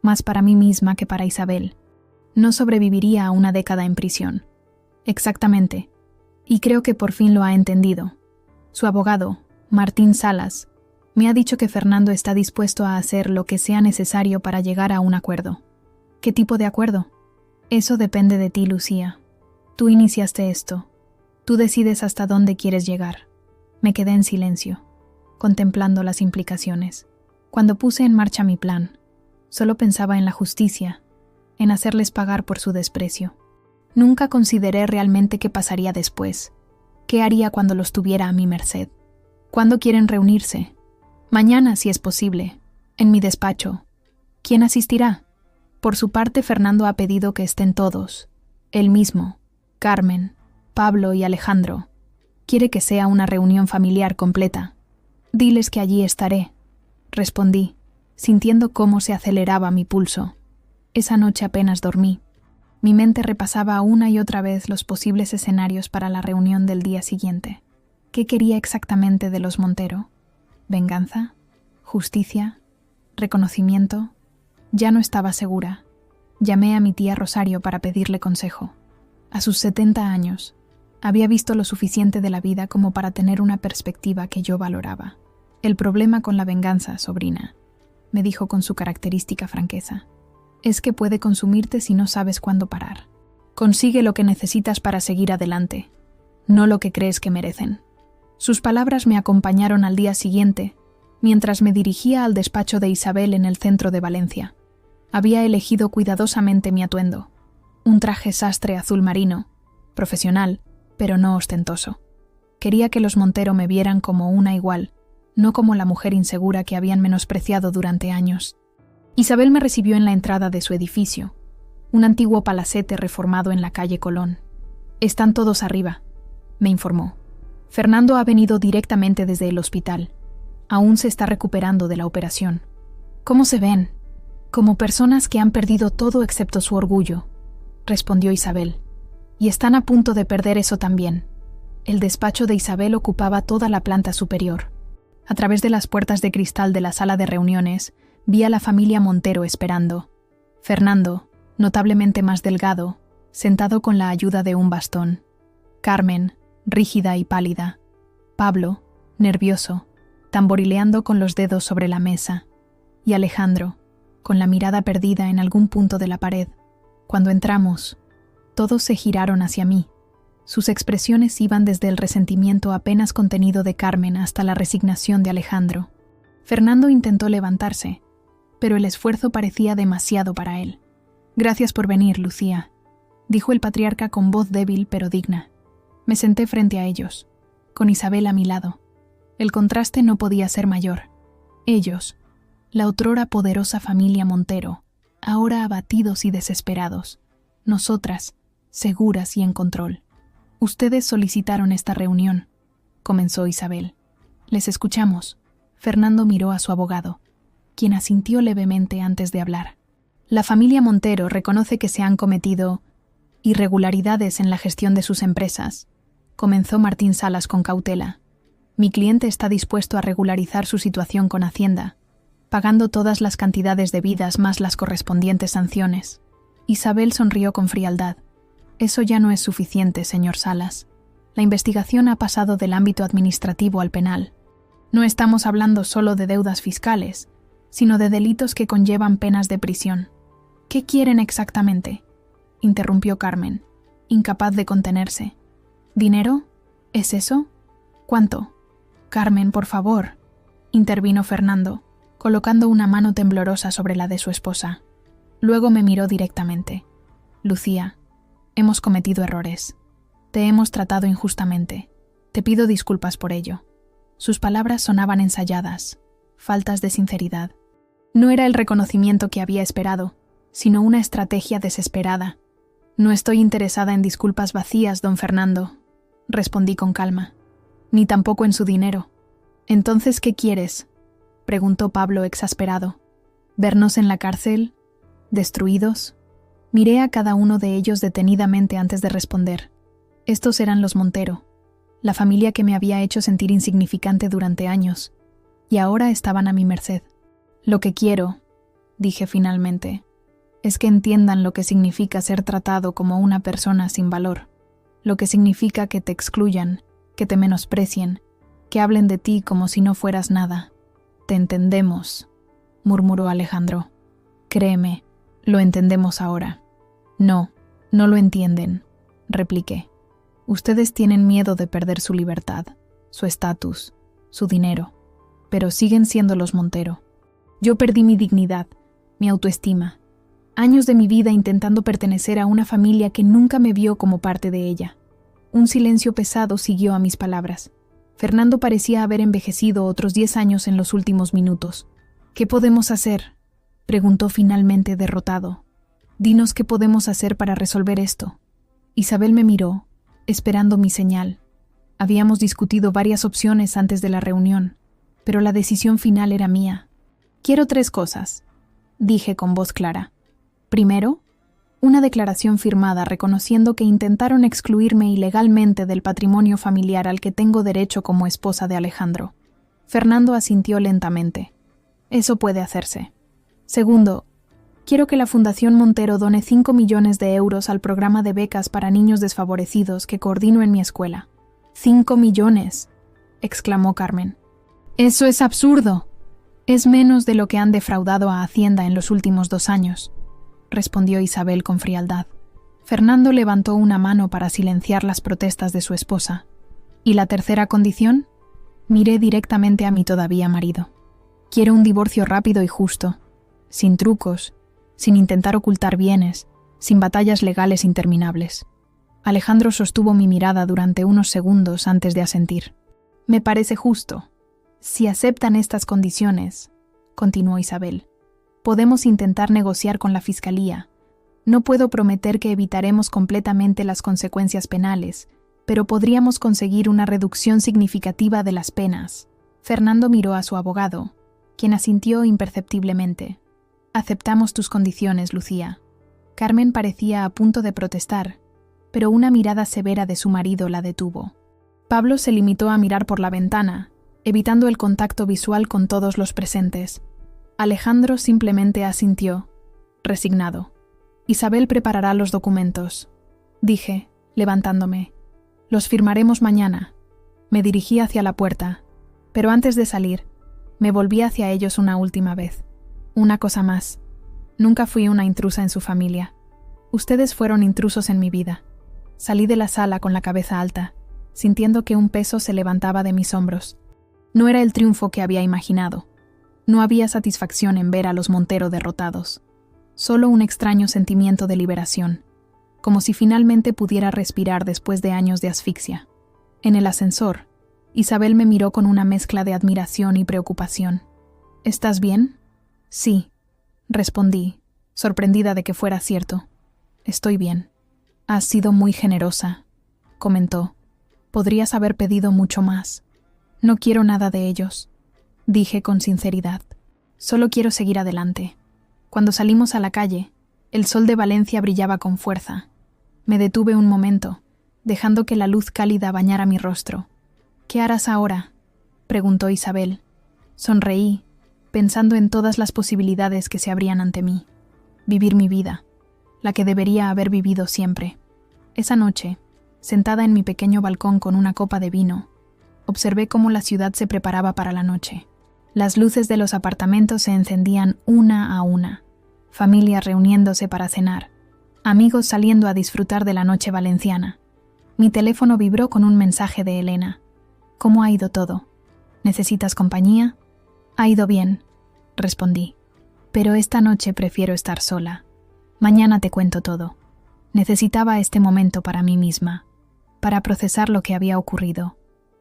A: más para mí misma que para Isabel. No sobreviviría a una década en prisión. Exactamente. Y creo que por fin lo ha entendido. Su abogado, Martín Salas, me ha dicho que Fernando está dispuesto a hacer lo que sea necesario para llegar a un acuerdo. ¿Qué tipo de acuerdo? Eso depende de ti, Lucía. Tú iniciaste esto. Tú decides hasta dónde quieres llegar. Me quedé en silencio, contemplando las implicaciones. Cuando puse en marcha mi plan, solo pensaba en la justicia, en hacerles pagar por su desprecio. Nunca consideré realmente qué pasaría después, qué haría cuando los tuviera a mi merced. ¿Cuándo quieren reunirse? Mañana, si es posible, en mi despacho. ¿Quién asistirá? Por su parte, Fernando ha pedido que estén todos. Él mismo, Carmen, Pablo y Alejandro. Quiere que sea una reunión familiar completa. Diles que allí estaré, respondí, sintiendo cómo se aceleraba mi pulso. Esa noche apenas dormí. Mi mente repasaba una y otra vez los posibles escenarios para la reunión del día siguiente. ¿Qué quería exactamente de los Montero? ¿Venganza? ¿Justicia? ¿Reconocimiento? Ya no estaba segura. Llamé a mi tía Rosario para pedirle consejo. A sus 70 años, había visto lo suficiente de la vida como para tener una perspectiva que yo valoraba. El problema con la venganza, sobrina, me dijo con su característica franqueza, es que puede consumirte si no sabes cuándo parar. Consigue lo que necesitas para seguir adelante, no lo que crees que merecen. Sus palabras me acompañaron al día siguiente, mientras me dirigía al despacho de Isabel en el centro de Valencia. Había elegido cuidadosamente mi atuendo, un traje sastre azul marino, profesional, pero no ostentoso. Quería que los Montero me vieran como una igual, no como la mujer insegura que habían menospreciado durante años. Isabel me recibió en la entrada de su edificio, un antiguo palacete reformado en la calle Colón. «Están todos arriba», me informó. «Fernando ha venido directamente desde el hospital. Aún se está recuperando de la operación». «¿Cómo se ven?» «Como personas que han perdido todo excepto su orgullo», respondió Isabel. «Y están a punto de perder eso también». El despacho de Isabel ocupaba toda la planta superior. A través de las puertas de cristal de la sala de reuniones, vi a la familia Montero esperando. Fernando, notablemente más delgado, sentado con la ayuda de un bastón. Carmen, rígida y pálida. Pablo, nervioso, tamborileando con los dedos sobre la mesa. Y Alejandro, con la mirada perdida en algún punto de la pared. Cuando entramos, todos se giraron hacia mí. Sus expresiones iban desde el resentimiento apenas contenido de Carmen hasta la resignación de Alejandro. Fernando intentó levantarse, pero el esfuerzo parecía demasiado para él. «Gracias por venir, Lucía», dijo el patriarca con voz débil pero digna. Me senté frente a ellos, con Isabel a mi lado. El contraste no podía ser mayor. Ellos, la otrora poderosa familia Montero, ahora abatidos y desesperados. Nosotras, seguras y en control. «Ustedes solicitaron esta reunión», comenzó Isabel. «Les escuchamos». Fernando miró a su abogado, quien asintió levemente antes de hablar. «La familia Montero reconoce que se han cometido irregularidades en la gestión de sus empresas», comenzó Martín Salas con cautela. «Mi cliente está dispuesto a regularizar su situación con Hacienda, pagando todas las cantidades debidas más las correspondientes sanciones». Isabel sonrió con frialdad. «Eso ya no es suficiente, señor Salas. La investigación ha pasado del ámbito administrativo al penal. No estamos hablando solo de deudas fiscales, sino de delitos que conllevan penas de prisión». «¿Qué quieren exactamente?», interrumpió Carmen, incapaz de contenerse. «¿Dinero? ¿Es eso? ¿Cuánto?» «Carmen, por favor», intervino Fernando, colocando una mano temblorosa sobre la de su esposa. Luego me miró directamente. «Lucía, hemos cometido errores. Te hemos tratado injustamente. Te pido disculpas por ello». Sus palabras sonaban ensayadas, faltas de sinceridad. No era el reconocimiento que había esperado, sino una estrategia desesperada. «No estoy interesada en disculpas vacías, don Fernando», respondí con calma. «Ni tampoco en su dinero». «¿Entonces qué quieres?», preguntó Pablo exasperado. «¿Vernos en la cárcel? ¿Destruidos?». Miré a cada uno de ellos detenidamente antes de responder. Estos eran los Montero, la familia que me había hecho sentir insignificante durante años, y ahora estaban a mi merced. «Lo que quiero», dije finalmente, «es que entiendan lo que significa ser tratado como una persona sin valor, lo que significa que te excluyan, que te menosprecien, que hablen de ti como si no fueras nada». «Te entendemos», murmuró Alejandro. «Créeme, lo entendemos ahora». «No, no lo entienden», repliqué. «Ustedes tienen miedo de perder su libertad, su estatus, su dinero, pero siguen siendo los Montero. Yo perdí mi dignidad, mi autoestima, años de mi vida intentando pertenecer a una familia que nunca me vio como parte de ella». Un silencio pesado siguió a mis palabras. Fernando parecía haber envejecido otros 10 años en los últimos minutos. «¿Qué podemos hacer?», preguntó finalmente derrotado. «Dinos qué podemos hacer para resolver esto». Isabel me miró, esperando mi señal. Habíamos discutido varias opciones antes de la reunión, pero la decisión final era mía. «Quiero 3 cosas», dije con voz clara. Primero, una declaración firmada reconociendo que intentaron excluirme ilegalmente del patrimonio familiar al que tengo derecho como esposa de Alejandro. Fernando asintió lentamente. «Eso puede hacerse». Segundo, quiero que la Fundación Montero done 5 millones de euros al programa de becas para niños desfavorecidos que coordino en mi escuela. «¡5 millones!», exclamó Carmen. «Eso es absurdo. Es menos de lo que han defraudado a Hacienda en los últimos 2 años», respondió Isabel con frialdad. Fernando levantó una mano para silenciar las protestas de su esposa. «¿Y la tercera condición?», miré directamente a mi todavía marido. Quiero un divorcio rápido y justo, sin trucos, sin intentar ocultar bienes, sin batallas legales interminables. Alejandro sostuvo mi mirada durante unos segundos antes de asentir. Me parece justo. Si aceptan estas condiciones, continuó Isabel, podemos intentar negociar con la Fiscalía. No puedo prometer que evitaremos completamente las consecuencias penales, pero podríamos conseguir una reducción significativa de las penas. Fernando miró a su abogado, quien asintió imperceptiblemente. Aceptamos tus condiciones, Lucía. Carmen parecía a punto de protestar, pero una mirada severa de su marido la detuvo. Pablo se limitó a mirar por la ventana, evitando el contacto visual con todos los presentes. Alejandro simplemente asintió, resignado. Isabel preparará los documentos, dije, levantándome. Los firmaremos mañana. Me dirigí hacia la puerta, pero antes de salir, me volví hacia ellos una última vez. Una cosa más. Nunca fui una intrusa en su familia. Ustedes fueron intrusos en mi vida. Salí de la sala con la cabeza alta, sintiendo que un peso se levantaba de mis hombros. No era el triunfo que había imaginado. No había satisfacción en ver a los Montero derrotados. Solo un extraño sentimiento de liberación, como si finalmente pudiera respirar después de años de asfixia. En el ascensor, Isabel me miró con una mezcla de admiración y preocupación. ¿Estás bien? Sí, respondí, sorprendida de que fuera cierto. Estoy bien. Has sido muy generosa, comentó. Podrías haber pedido mucho más. No quiero nada de ellos, dije con sinceridad. Solo quiero seguir adelante. Cuando salimos a la calle, el sol de Valencia brillaba con fuerza. Me detuve un momento, dejando que la luz cálida bañara mi rostro. ¿Qué harás ahora?, preguntó Isabel. Sonreí, pensando en todas las posibilidades que se abrían ante mí. Vivir mi vida, la que debería haber vivido siempre. Esa noche, sentada en mi pequeño balcón con una copa de vino, observé cómo la ciudad se preparaba para la noche. Las luces de los apartamentos se encendían una a una, familias reuniéndose para cenar, amigos saliendo a disfrutar de la noche valenciana. Mi teléfono vibró con un mensaje de Elena. ¿Cómo ha ido todo? ¿Necesitas compañía? Ha ido bien, respondí. Pero esta noche prefiero estar sola. Mañana te cuento todo. Necesitaba este momento para mí misma, para procesar lo que había ocurrido,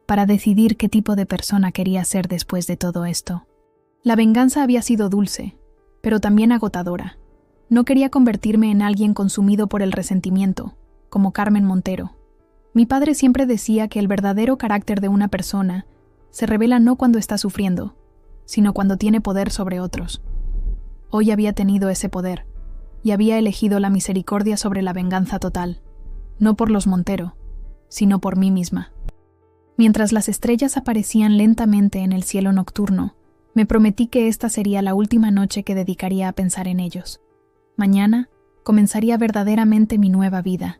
A: para decidir qué tipo de persona quería ser después de todo esto. La venganza había sido dulce, pero también agotadora. No quería convertirme en alguien consumido por el resentimiento, como Carmen Montero. Mi padre siempre decía que el verdadero carácter de una persona se revela no cuando está sufriendo, sino cuando tiene poder sobre otros. Hoy había tenido ese poder, y había elegido la misericordia sobre la venganza total, no por los Montero, sino por mí misma. Mientras las estrellas aparecían lentamente en el cielo nocturno, me prometí que esta sería la última noche que dedicaría a pensar en ellos. Mañana comenzaría verdaderamente mi nueva vida,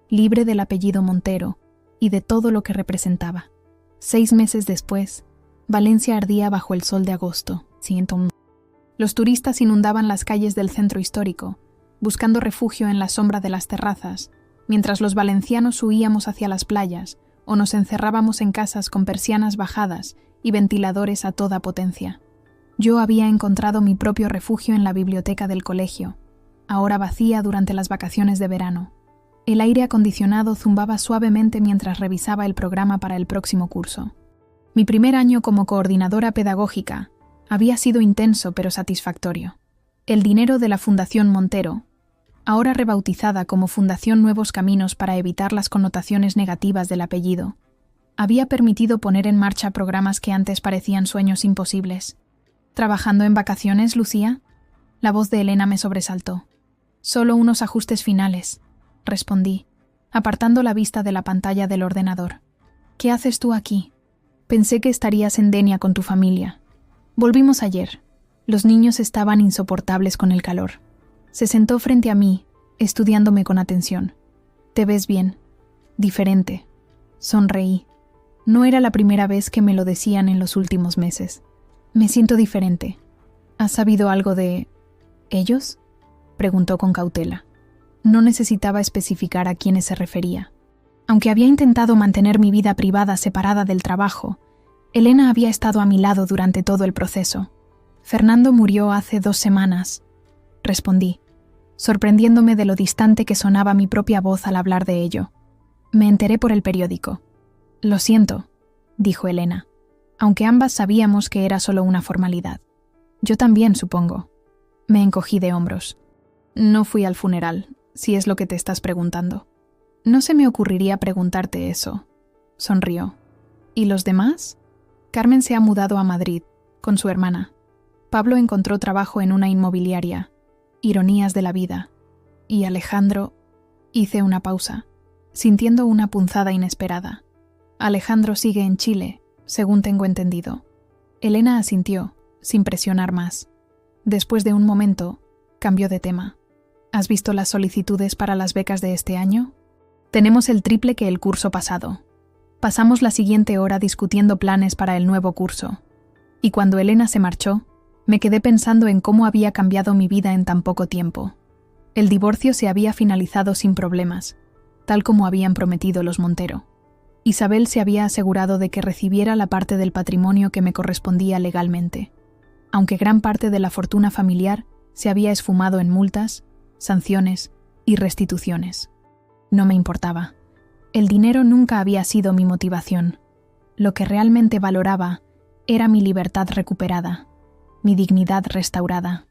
A: libre del apellido Montero y de todo lo que representaba. 6 meses después, Valencia ardía bajo el sol de agosto. Los turistas inundaban las calles del centro histórico, buscando refugio en la sombra de las terrazas, mientras los valencianos huíamos hacia las playas o nos encerrábamos en casas con persianas bajadas y ventiladores a toda potencia. Yo había encontrado mi propio refugio en la biblioteca del colegio, ahora vacía durante las vacaciones de verano. El aire acondicionado zumbaba suavemente mientras revisaba el programa para el próximo curso. Mi primer año como coordinadora pedagógica había sido intenso pero satisfactorio. El dinero de la Fundación Montero, ahora rebautizada como Fundación Nuevos Caminos para evitar las connotaciones negativas del apellido, había permitido poner en marcha programas que antes parecían sueños imposibles. ¿Trabajando en vacaciones, Lucía? La voz de Elena me sobresaltó. Solo unos ajustes finales, respondí, apartando la vista de la pantalla del ordenador. ¿Qué haces tú aquí? Pensé que estarías en Denia con tu familia. Volvimos ayer. Los niños estaban insoportables con el calor. Se sentó frente a mí, estudiándome con atención. ¿Te ves bien? Diferente. Sonreí. No era la primera vez que me lo decían en los últimos meses. Me siento diferente. ¿Has sabido algo de... ellos? Preguntó con cautela. No necesitaba especificar a quiénes se refería. Aunque había intentado mantener mi vida privada separada del trabajo, Elena había estado a mi lado durante todo el proceso. Fernando murió hace 2 semanas, respondí, sorprendiéndome de lo distante que sonaba mi propia voz al hablar de ello. Me enteré por el periódico. Lo siento, dijo Elena, aunque ambas sabíamos que era solo una formalidad. Yo también, supongo. Me encogí de hombros. No fui al funeral, si es lo que te estás preguntando. No se me ocurriría preguntarte eso. Sonrió. ¿Y los demás? Carmen se ha mudado a Madrid, con su hermana. Pablo encontró trabajo en una inmobiliaria. Ironías de la vida. Y Alejandro... Hice una pausa, sintiendo una punzada inesperada. Alejandro sigue en Chile, según tengo entendido. Elena asintió, sin presionar más. Después de un momento, cambió de tema. ¿Has visto las solicitudes para las becas de este año? Tenemos el triple que el curso pasado. Pasamos la siguiente hora discutiendo planes para el nuevo curso. Y cuando Elena se marchó, me quedé pensando en cómo había cambiado mi vida en tan poco tiempo. El divorcio se había finalizado sin problemas, tal como habían prometido los Montero. Isabel se había asegurado de que recibiera la parte del patrimonio que me correspondía legalmente, aunque gran parte de la fortuna familiar se había esfumado en multas, sanciones y restituciones. No me importaba. El dinero nunca había sido mi motivación. Lo que realmente valoraba era mi libertad recuperada, mi dignidad restaurada.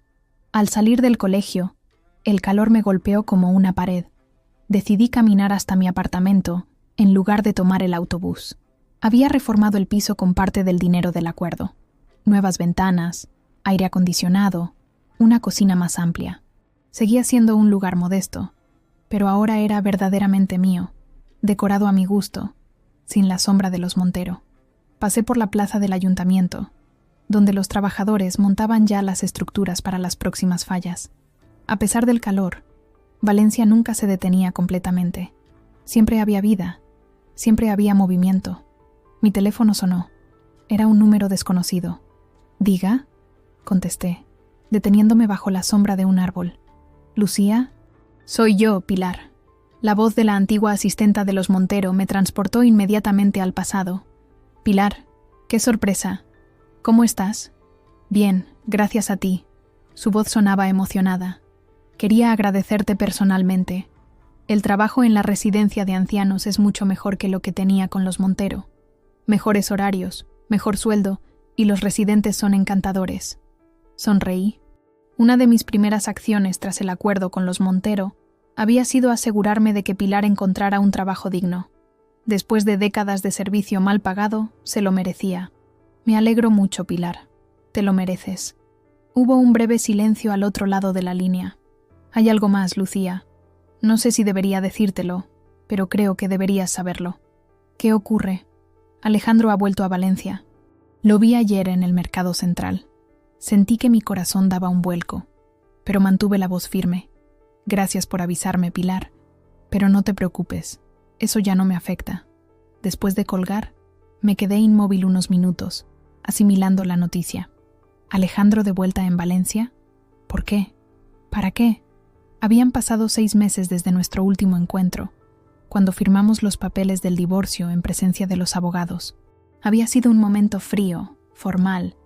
A: Al salir del colegio, el calor me golpeó como una pared. Decidí caminar hasta mi apartamento en lugar de tomar el autobús. Había reformado el piso con parte del dinero del acuerdo. Nuevas ventanas, aire acondicionado, una cocina más amplia. Seguía siendo un lugar modesto, pero ahora era verdaderamente mío, decorado a mi gusto, sin la sombra de los Montero. Pasé por la plaza del ayuntamiento, donde los trabajadores montaban ya las estructuras para las próximas fallas. A pesar del calor, Valencia nunca se detenía completamente. Siempre había vida, siempre había movimiento. Mi teléfono sonó. Era un número desconocido. «¿Diga?», contesté, deteniéndome bajo la sombra de un árbol. «¿Lucía?» «Soy yo, Pilar». La voz de la antigua asistenta de los Montero me transportó inmediatamente al pasado. «Pilar, qué sorpresa. ¿Cómo estás?» «Bien, gracias a ti». Su voz sonaba emocionada. «Quería agradecerte personalmente. El trabajo en la residencia de ancianos es mucho mejor que lo que tenía con los Montero. Mejores horarios, mejor sueldo, y los residentes son encantadores». Sonreí. Una de mis primeras acciones tras el acuerdo con los Montero había sido asegurarme de que Pilar encontrara un trabajo digno. Después de décadas de servicio mal pagado, se lo merecía. «Me alegro mucho, Pilar. Te lo mereces». Hubo un breve silencio al otro lado de la línea. «Hay algo más, Lucía. No sé si debería decírtelo, pero creo que deberías saberlo». «¿Qué ocurre?» «Alejandro ha vuelto a Valencia. Lo vi ayer en el mercado central». Sentí que mi corazón daba un vuelco, pero mantuve la voz firme. «Gracias por avisarme, Pilar, pero no te preocupes, eso ya no me afecta». Después de colgar, me quedé inmóvil unos minutos, asimilando la noticia. ¿Alejandro de vuelta en Valencia? ¿Por qué? ¿Para qué? Habían pasado 6 meses desde nuestro último encuentro, cuando firmamos los papeles del divorcio en presencia de los abogados. Había sido un momento frío, formal,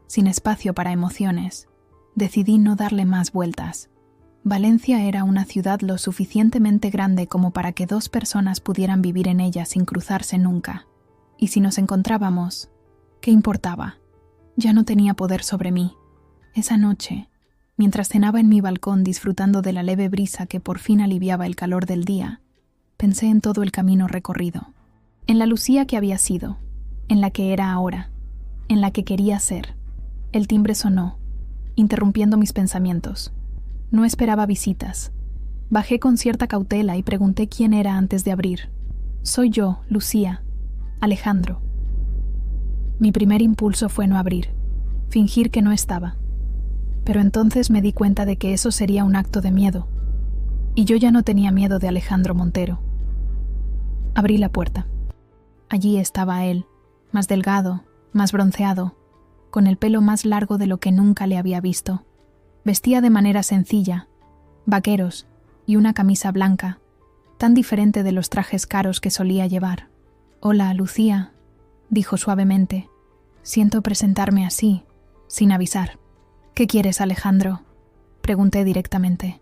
A: sin espacio para emociones. Decidí no darle más vueltas. Valencia era una ciudad lo suficientemente grande como para que 2 personas pudieran vivir en ella sin cruzarse nunca. Y si nos encontrábamos, ¿qué importaba? Ya no tenía poder sobre mí. Esa noche, mientras cenaba en mi balcón disfrutando de la leve brisa que por fin aliviaba el calor del día, pensé en todo el camino recorrido, en la Lucía que había sido, en la que era ahora, en la que quería ser. El timbre sonó, interrumpiendo mis pensamientos. No esperaba visitas. Bajé con cierta cautela y pregunté quién era antes de abrir. «Soy yo, Lucía. Alejandro». Mi primer impulso fue no abrir, fingir que no estaba. Pero entonces me di cuenta de que eso sería un acto de miedo. Y yo ya no tenía miedo de Alejandro Montero. Abrí la puerta. Allí estaba él, más delgado, más bronceado, con el pelo más largo de lo que nunca le había visto. Vestía de manera sencilla, vaqueros y una camisa blanca, tan diferente de los trajes caros que solía llevar. «Hola, Lucía», dijo suavemente. «Siento presentarme así, sin avisar». ¿Qué quieres, Alejandro? Pregunté directamente.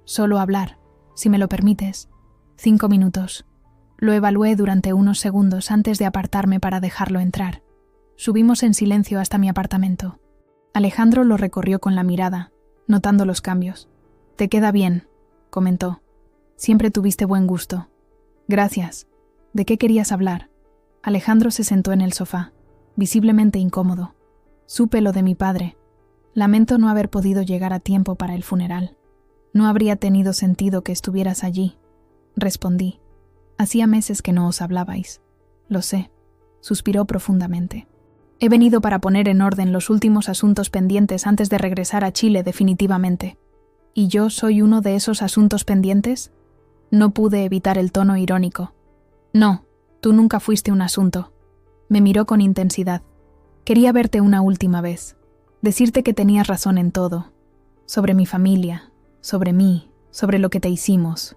A: Solo hablar, si me lo permites. 5 minutos. Lo evalué durante unos segundos antes de apartarme para dejarlo entrar. Subimos en silencio hasta mi apartamento. Alejandro lo recorrió con la mirada, notando los cambios. «Te queda bien», comentó. «Siempre tuviste buen gusto». «Gracias. ¿De qué querías hablar?» Alejandro se sentó en el sofá, visiblemente incómodo. Supe lo de mi padre. Lamento no haber podido llegar a tiempo para el funeral. No habría tenido sentido que estuvieras allí. Respondí. Hacía meses que no os hablabais. Lo sé. Suspiró profundamente. He venido para poner en orden los últimos asuntos pendientes antes de regresar a Chile definitivamente. ¿Y yo soy uno de esos asuntos pendientes? No pude evitar el tono irónico. No, tú nunca fuiste un asunto. Me miró con intensidad. Quería verte una última vez. Decirte que tenías razón en todo. Sobre mi familia, sobre mí, sobre lo que te hicimos.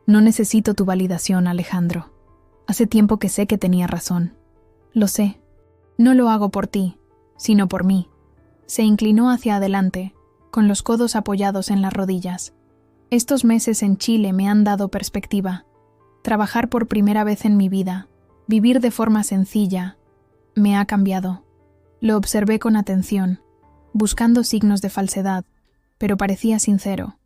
A: No necesito tu validación, Alejandro. Hace tiempo que sé que tenía razón. Lo sé. No lo hago por ti, sino por mí. Se inclinó hacia adelante, con los codos apoyados en las rodillas. Estos meses en Chile me han dado perspectiva. Trabajar por primera vez en mi vida, vivir de forma sencilla, me ha cambiado. Lo observé con atención, buscando signos de falsedad, pero parecía sincero.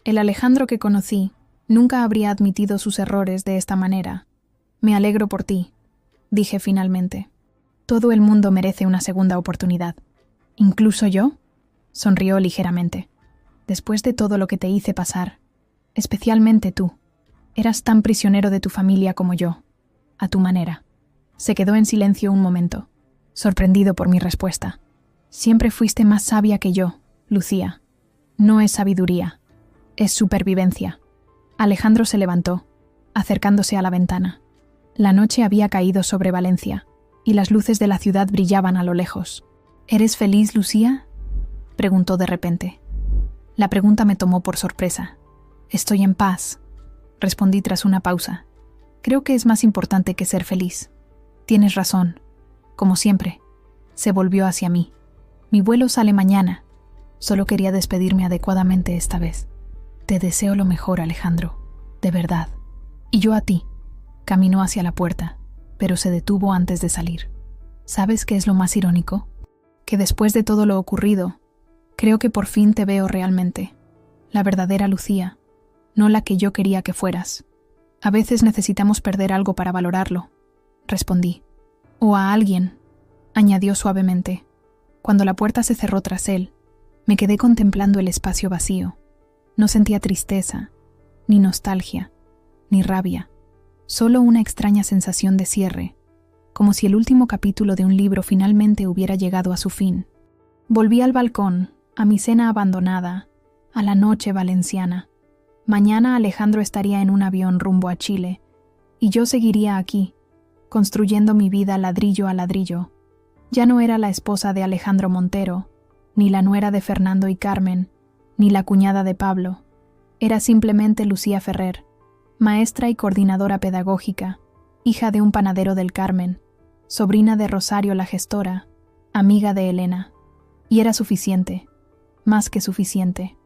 A: El Alejandro que conocí nunca habría admitido sus errores de esta manera. Me alegro por ti, dije finalmente. Todo el mundo merece una segunda oportunidad. ¿Incluso yo? Sonrió ligeramente. Después de todo lo que te hice pasar, especialmente tú, eras tan prisionero de tu familia como yo, a tu manera. Se quedó en silencio un momento, sorprendido por mi respuesta. Siempre fuiste más sabia que yo, Lucía. No es sabiduría, es supervivencia. Alejandro se levantó, acercándose a la ventana. La noche había caído sobre Valencia, y las luces de la ciudad brillaban a lo lejos. ¿Eres feliz, Lucía?, preguntó de repente. La pregunta me tomó por sorpresa. Estoy en paz, respondí tras una pausa. Creo que es más importante que ser feliz. Tienes razón. Como siempre, se volvió hacia mí. Mi vuelo sale mañana. Solo quería despedirme adecuadamente esta vez. Te deseo lo mejor, Alejandro. De verdad. Y yo a ti. Caminó hacia la puerta, pero se detuvo antes de salir. ¿Sabes qué es lo más irónico? Que después de todo lo ocurrido, creo que por fin te veo realmente. La verdadera Lucía, no la que yo quería que fueras. A veces necesitamos perder algo para valorarlo, respondí. O a alguien, añadió suavemente. Cuando la puerta se cerró tras él, me quedé contemplando el espacio vacío. No sentía tristeza, ni nostalgia, ni rabia, solo una extraña sensación de cierre, como si el último capítulo de un libro finalmente hubiera llegado a su fin. Volví al balcón, a mi cena abandonada, a la noche valenciana. Mañana Alejandro estaría en un avión rumbo a Chile, y yo seguiría aquí, construyendo mi vida ladrillo a ladrillo. Ya no era la esposa de Alejandro Montero, ni la nuera de Fernando y Carmen, ni la cuñada de Pablo. Era simplemente Lucía Ferrer, maestra y coordinadora pedagógica, hija de un panadero del Carmen, sobrina de Rosario la gestora, amiga de Elena. Y era suficiente, más que suficiente.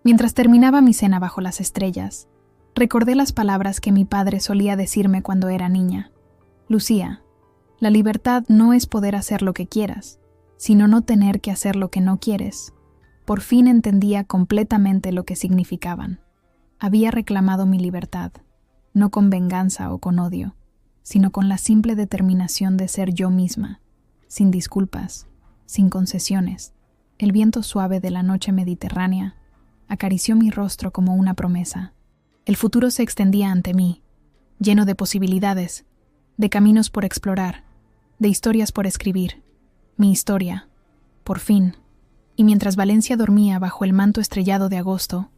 A: Mientras terminaba mi cena bajo las estrellas, recordé las palabras que mi padre solía decirme cuando era niña. Lucía, la libertad no es poder hacer lo que quieras, sino no tener que hacer lo que no quieres. Por fin entendía completamente lo que significaban. Había reclamado mi libertad, no con venganza o con odio, sino con la simple determinación de ser yo misma, sin disculpas, sin concesiones. El viento suave de la noche mediterránea acarició mi rostro como una promesa. El futuro se extendía ante mí, lleno de posibilidades, de caminos por explorar, de historias por escribir. Mi historia, por fin. Y mientras Valencia dormía bajo el manto estrellado de agosto,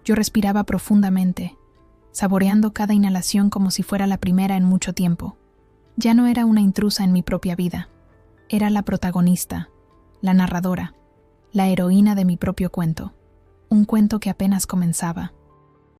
A: yo respiraba profundamente, saboreando cada inhalación como si fuera la primera en mucho tiempo. Ya no era una intrusa en mi propia vida. Era la protagonista, la narradora, la heroína de mi propio cuento. Un cuento que apenas comenzaba.